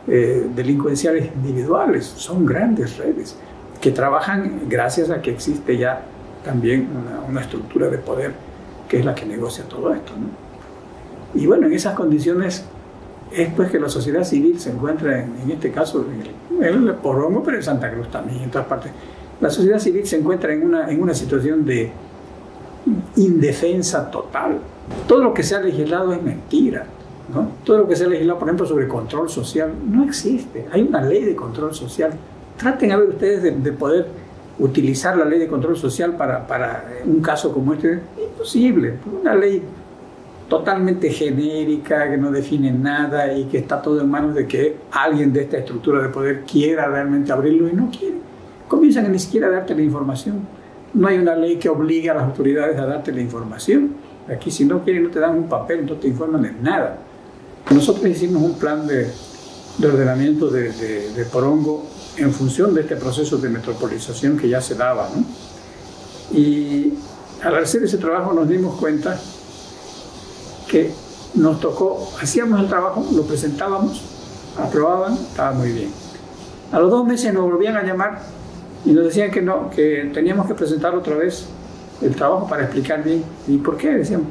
delincuenciales individuales, son grandes redes que trabajan gracias a que existe ya también una estructura de poder que es la que negocia todo esto, ¿no? Y bueno, en esas condiciones es pues que la sociedad civil se encuentra, en este caso, en el Porongo, pero en Santa Cruz también, en todas partes. La sociedad civil se encuentra en una situación de indefensa total. Todo lo que se ha legislado es mentira, ¿no? Todo lo que se ha legislado, por ejemplo, sobre control social, no existe. Hay una ley de control social. Traten a ver ustedes de poder utilizar la ley de control social para un caso como este. Imposible. Una ley totalmente genérica, que no define nada y que está todo en manos de que alguien de esta estructura de poder quiera realmente abrirlo y no quiere. Comienzan a ni siquiera a darte la información. No hay una ley que obligue a las autoridades a darte la información. Aquí si no quieren no te dan un papel, no te informan de nada. Nosotros hicimos un plan de ordenamiento de Porongo en función de este proceso de metropolización que ya se daba, ¿no? Y al hacer ese trabajo nos dimos cuenta que nos tocó, hacíamos el trabajo, lo presentábamos, aprobaban, estaba muy bien. A los 2 meses nos volvían a llamar y nos decían que no, que teníamos que presentar otra vez el trabajo para explicar bien. ¿Y por qué? Decíamos,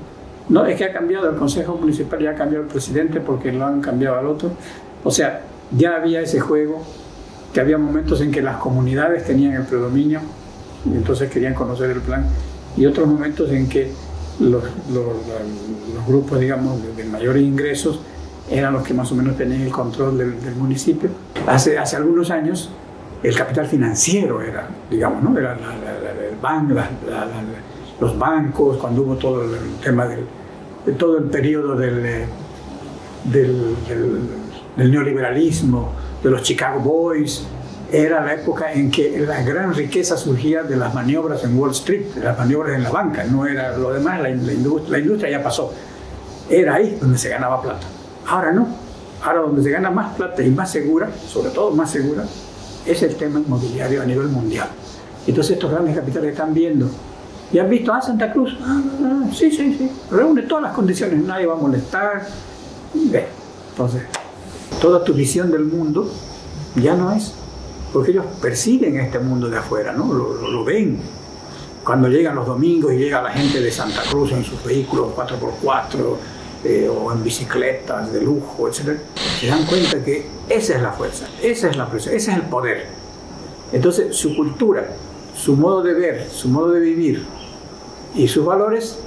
no, es que ha cambiado el Consejo Municipal, ya ha cambiado el presidente porque lo han cambiado al otro. O sea, ya había ese juego, que había momentos en que las comunidades tenían el predominio y entonces querían conocer el plan, y otros momentos en que los grupos, digamos, de mayores ingresos eran los que más o menos tenían el control del municipio. Hace algunos años el capital financiero era, digamos, ¿no? Era los bancos, cuando hubo todo el tema de todo el periodo del neoliberalismo, de los Chicago Boys. Era la época en que la gran riqueza surgía de las maniobras en Wall Street, de las maniobras en la banca, no era lo demás, la industria ya pasó. Era ahí donde se ganaba plata. Ahora no. Ahora donde se gana más plata y más segura, sobre todo más segura, es el tema inmobiliario a nivel mundial. Entonces estos grandes capitales están viendo. ¿Y han visto? Santa Cruz. Sí. Reúne todas las condiciones, nadie va a molestar. Ve. Entonces, toda tu visión del mundo ya no es. Porque ellos perciben este mundo de afuera, ¿no? Lo ven. Cuando llegan los domingos y llega la gente de Santa Cruz en sus vehículos 4x4 o en bicicletas de lujo, etc., se dan cuenta que esa es la fuerza, esa es la presión, ese es el poder. Entonces su cultura, su modo de ver, su modo de vivir y sus valores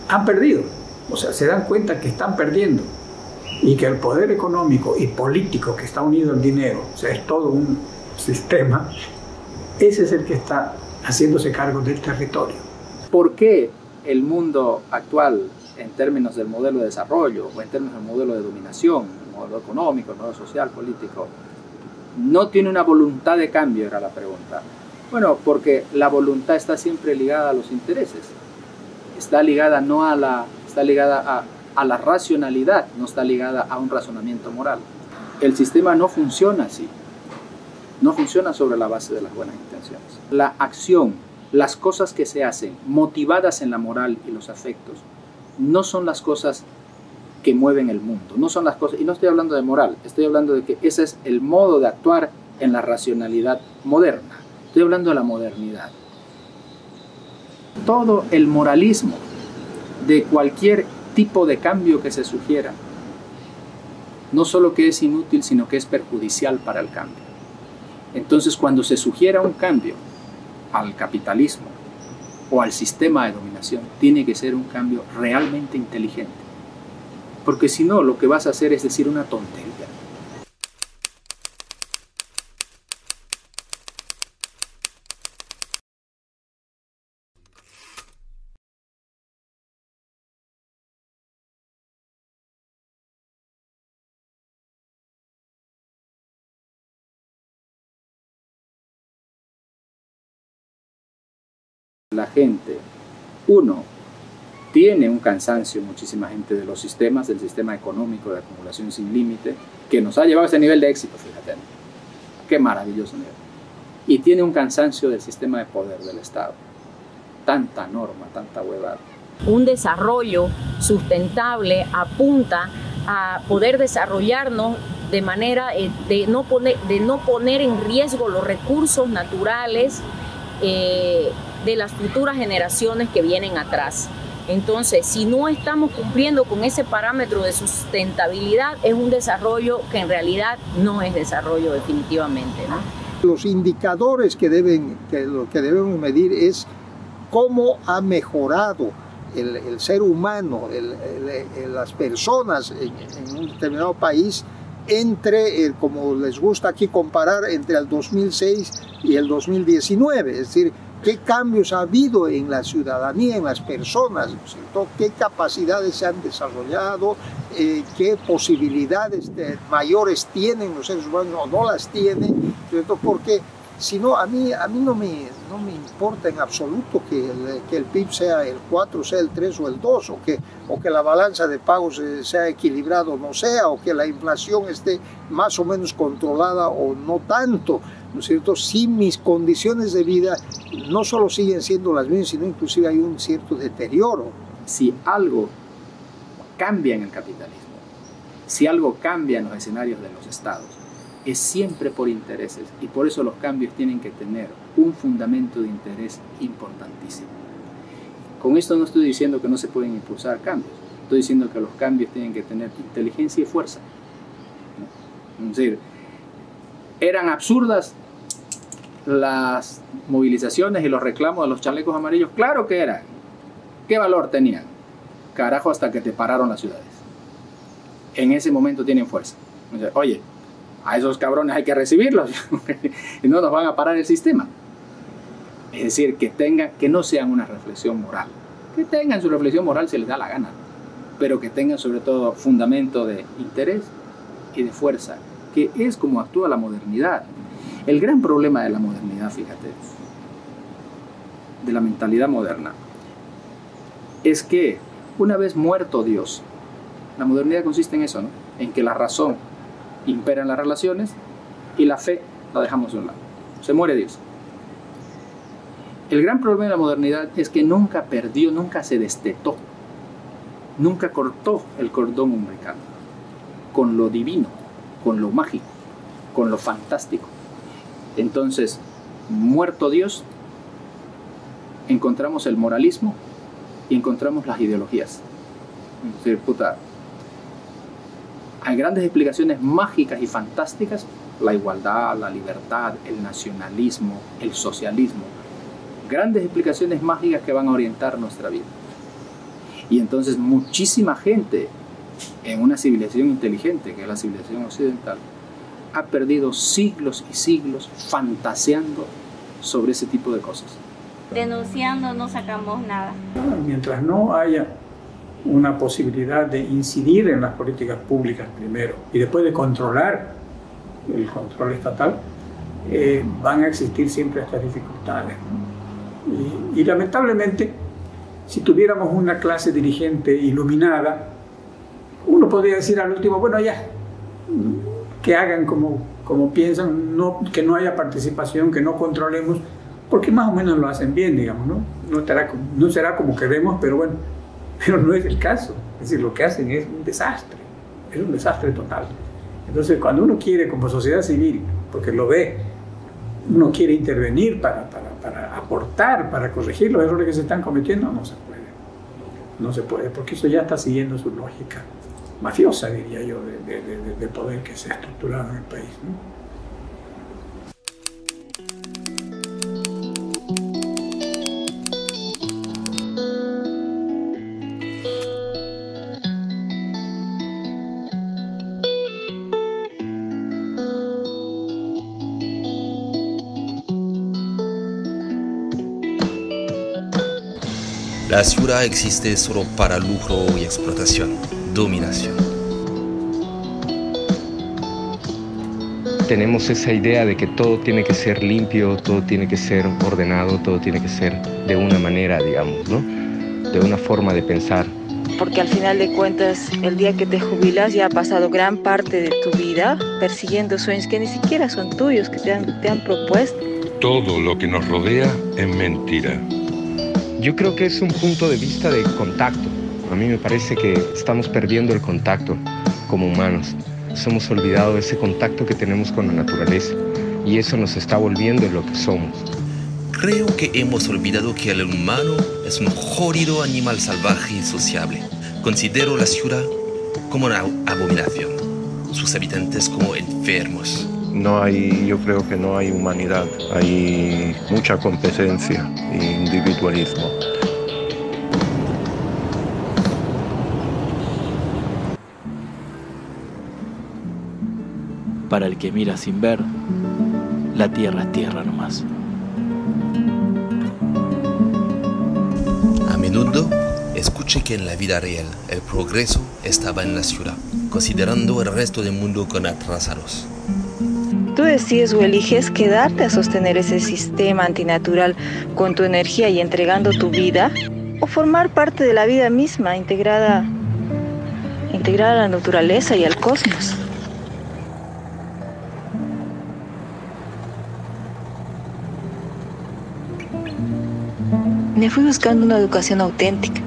han perdido. O sea, se dan cuenta que están perdiendo. Y que el poder económico y político que está unido al dinero, o sea, es todo un sistema, ese es el que está haciéndose cargo del territorio. ¿Por qué el mundo actual, en términos del modelo de desarrollo, o en términos del modelo de dominación, el modelo económico, el modelo social, político, no tiene una voluntad de cambio? Era la pregunta. Bueno, porque la voluntad está siempre ligada a los intereses. Está ligada a la racionalidad, no está ligada a un razonamiento moral. El sistema no funciona así, no funciona sobre la base de las buenas intenciones. La acción, las cosas que se hacen motivadas en la moral y los afectos, no son las cosas que mueven el mundo, no son las cosas, y no estoy hablando de moral, estoy hablando de que ese es el modo de actuar en la racionalidad moderna, estoy hablando de la modernidad. Todo el moralismo de cualquier tipo de cambio que se sugiera, no solo que es inútil, sino que es perjudicial para el cambio. Entonces, cuando se sugiera un cambio al capitalismo o al sistema de dominación, tiene que ser un cambio realmente inteligente. porque si no, lo que vas a hacer es decir una tontería. La gente, uno, tiene un cansancio, muchísima gente, de los sistemas, del sistema económico de acumulación sin límite, que nos ha llevado a ese nivel de éxito, fíjate. Qué maravilloso nivel. Y tiene un cansancio del sistema de poder del Estado. Tanta norma, tanta huevada. Un desarrollo sustentable apunta a poder desarrollarnos de manera de no poner en riesgo los recursos naturales de las futuras generaciones que vienen atrás. Entonces, si no estamos cumpliendo con ese parámetro de sustentabilidad, es un desarrollo que en realidad no es desarrollo definitivamente, ¿no? Los indicadores que debemos medir es cómo ha mejorado el ser humano, las personas en un determinado país entre, como les gusta aquí comparar, entre el 2006 y el 2019, es decir, qué cambios ha habido en la ciudadanía, en las personas, ¿cierto? Qué capacidades se han desarrollado, qué posibilidades mayores tienen los seres humanos o no las tienen, ¿cierto? Porque si no, a mí no me importa en absoluto que el PIB sea el 4, sea el 3 o el 2, o que la balanza de pagos sea equilibrado o no sea, o que la inflación esté más o menos controlada o no tanto, ¿no es cierto? Si mis condiciones de vida no solo siguen siendo las mismas, sino inclusive hay un cierto deterioro. Si algo cambia en el capitalismo, si algo cambia en los escenarios de los estados, es siempre por intereses, y por eso los cambios tienen que tener un fundamento de interés importantísimo. Con esto no estoy diciendo que no se pueden impulsar cambios, estoy diciendo que los cambios tienen que tener inteligencia y fuerza. Es decir, eran absurdas las movilizaciones y los reclamos de los chalecos amarillos, claro que eran. ¿Qué valor tenían? Carajo, hasta que te pararon las ciudades. En ese momento tienen fuerza. Oye, a esos cabrones hay que recibirlos y no nos van a parar el sistema. Es decir, que no sean una reflexión moral, que tengan su reflexión moral si les da la gana, pero que tengan sobre todo fundamento de interés y de fuerza, que es como actúa la modernidad. El gran problema de la modernidad, fíjate, de la mentalidad moderna, es que una vez muerto Dios, la modernidad consiste en eso, ¿no? En que la razón impera en las relaciones y la fe la dejamos de un lado. Se muere Dios. El gran problema de la modernidad es que nunca perdió, nunca se destetó, nunca cortó el cordón umbilical con lo divino, con lo mágico, con lo fantástico. Entonces, muerto Dios, encontramos el moralismo y encontramos las ideologías. Es decir, hay grandes explicaciones mágicas y fantásticas, la igualdad, la libertad, el nacionalismo, el socialismo, grandes explicaciones mágicas que van a orientar nuestra vida. Y entonces muchísima gente en una civilización inteligente, que es la civilización occidental, ha perdido siglos y siglos fantaseando sobre ese tipo de cosas. Denunciando no sacamos nada. Mientras no haya una posibilidad de incidir en las políticas públicas primero y después de controlar el control estatal, van a existir siempre estas dificultades, ¿no? Y lamentablemente, si tuviéramos una clase dirigente iluminada, uno podría decir al último, bueno, ya, que hagan como piensan, que no haya participación, que no controlemos, porque más o menos lo hacen bien, digamos, ¿no? No será como queremos, pero bueno, pero no es el caso. Es decir, lo que hacen es un desastre total. Entonces, cuando uno quiere, como sociedad civil, porque lo ve, uno quiere intervenir para aportar, para corregir los errores que se están cometiendo, no se puede. No se puede, porque eso ya está siguiendo su lógica mafiosa, diría yo, de poder que se ha estructurado en el país, ¿no? La ciudad existe solo para lucro y explotación, dominación. Tenemos esa idea de que todo tiene que ser limpio, todo tiene que ser ordenado, todo tiene que ser de una manera, digamos, ¿no? De una forma de pensar. Porque al final de cuentas, el día que te jubilas ya ha pasado gran parte de tu vida persiguiendo sueños que ni siquiera son tuyos, que te han propuesto. Todo lo que nos rodea es mentira. Yo creo que es un punto de vista de contacto. A mí me parece que estamos perdiendo el contacto como humanos. Nos hemos olvidado de ese contacto que tenemos con la naturaleza y eso nos está volviendo en lo que somos. Creo que hemos olvidado que el humano es un jodido animal salvaje y sociable. Considero la ciudad como una abominación, sus habitantes como enfermos. Yo creo que no hay humanidad, hay mucha competencia e individualismo. Para el que mira sin ver, la tierra es tierra nomás. A menudo escuché que en la vida real el progreso estaba en la ciudad, considerando el resto del mundo con atrasados. Tú decides o eliges quedarte a sostener ese sistema antinatural con tu energía y entregando tu vida, o formar parte de la vida misma, integrada a la naturaleza y al cosmos. Me fui buscando una educación auténtica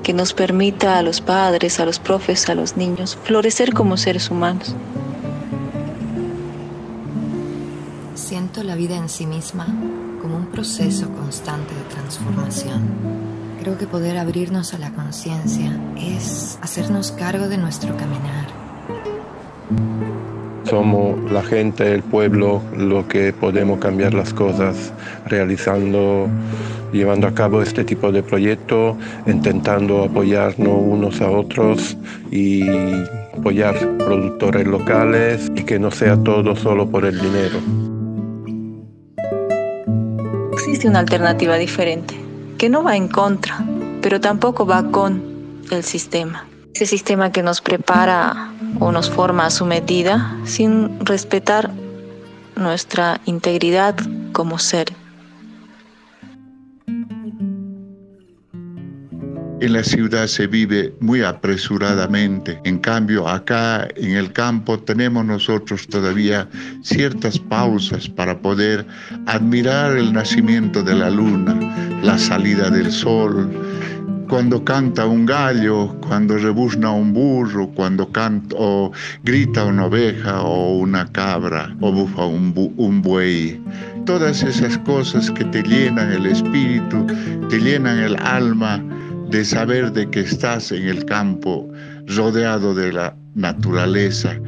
que nos permita a los padres, a los profes, a los niños florecer como seres humanos. Siento la vida en sí misma como un proceso constante de transformación. Creo que poder abrirnos a la conciencia es hacernos cargo de nuestro caminar. Somos la gente, el pueblo, lo que podemos cambiar las cosas llevando a cabo este tipo de proyectos, intentando apoyarnos unos a otros y apoyar productores locales y que no sea todo solo por el dinero. Existe una alternativa diferente, que no va en contra, pero tampoco va con el sistema. Ese sistema que nos prepara o nos forma a su medida sin respetar nuestra integridad como ser. En la ciudad se vive muy apresuradamente. En cambio, acá en el campo tenemos nosotros todavía ciertas pausas para poder admirar el nacimiento de la luna, la salida del sol, cuando canta un gallo, cuando rebuzna un burro, cuando canta o grita una oveja o una cabra o bufa un buey. Todas esas cosas que te llenan el espíritu, te llenan el alma, de saber de que estás en el campo, rodeado de la naturaleza,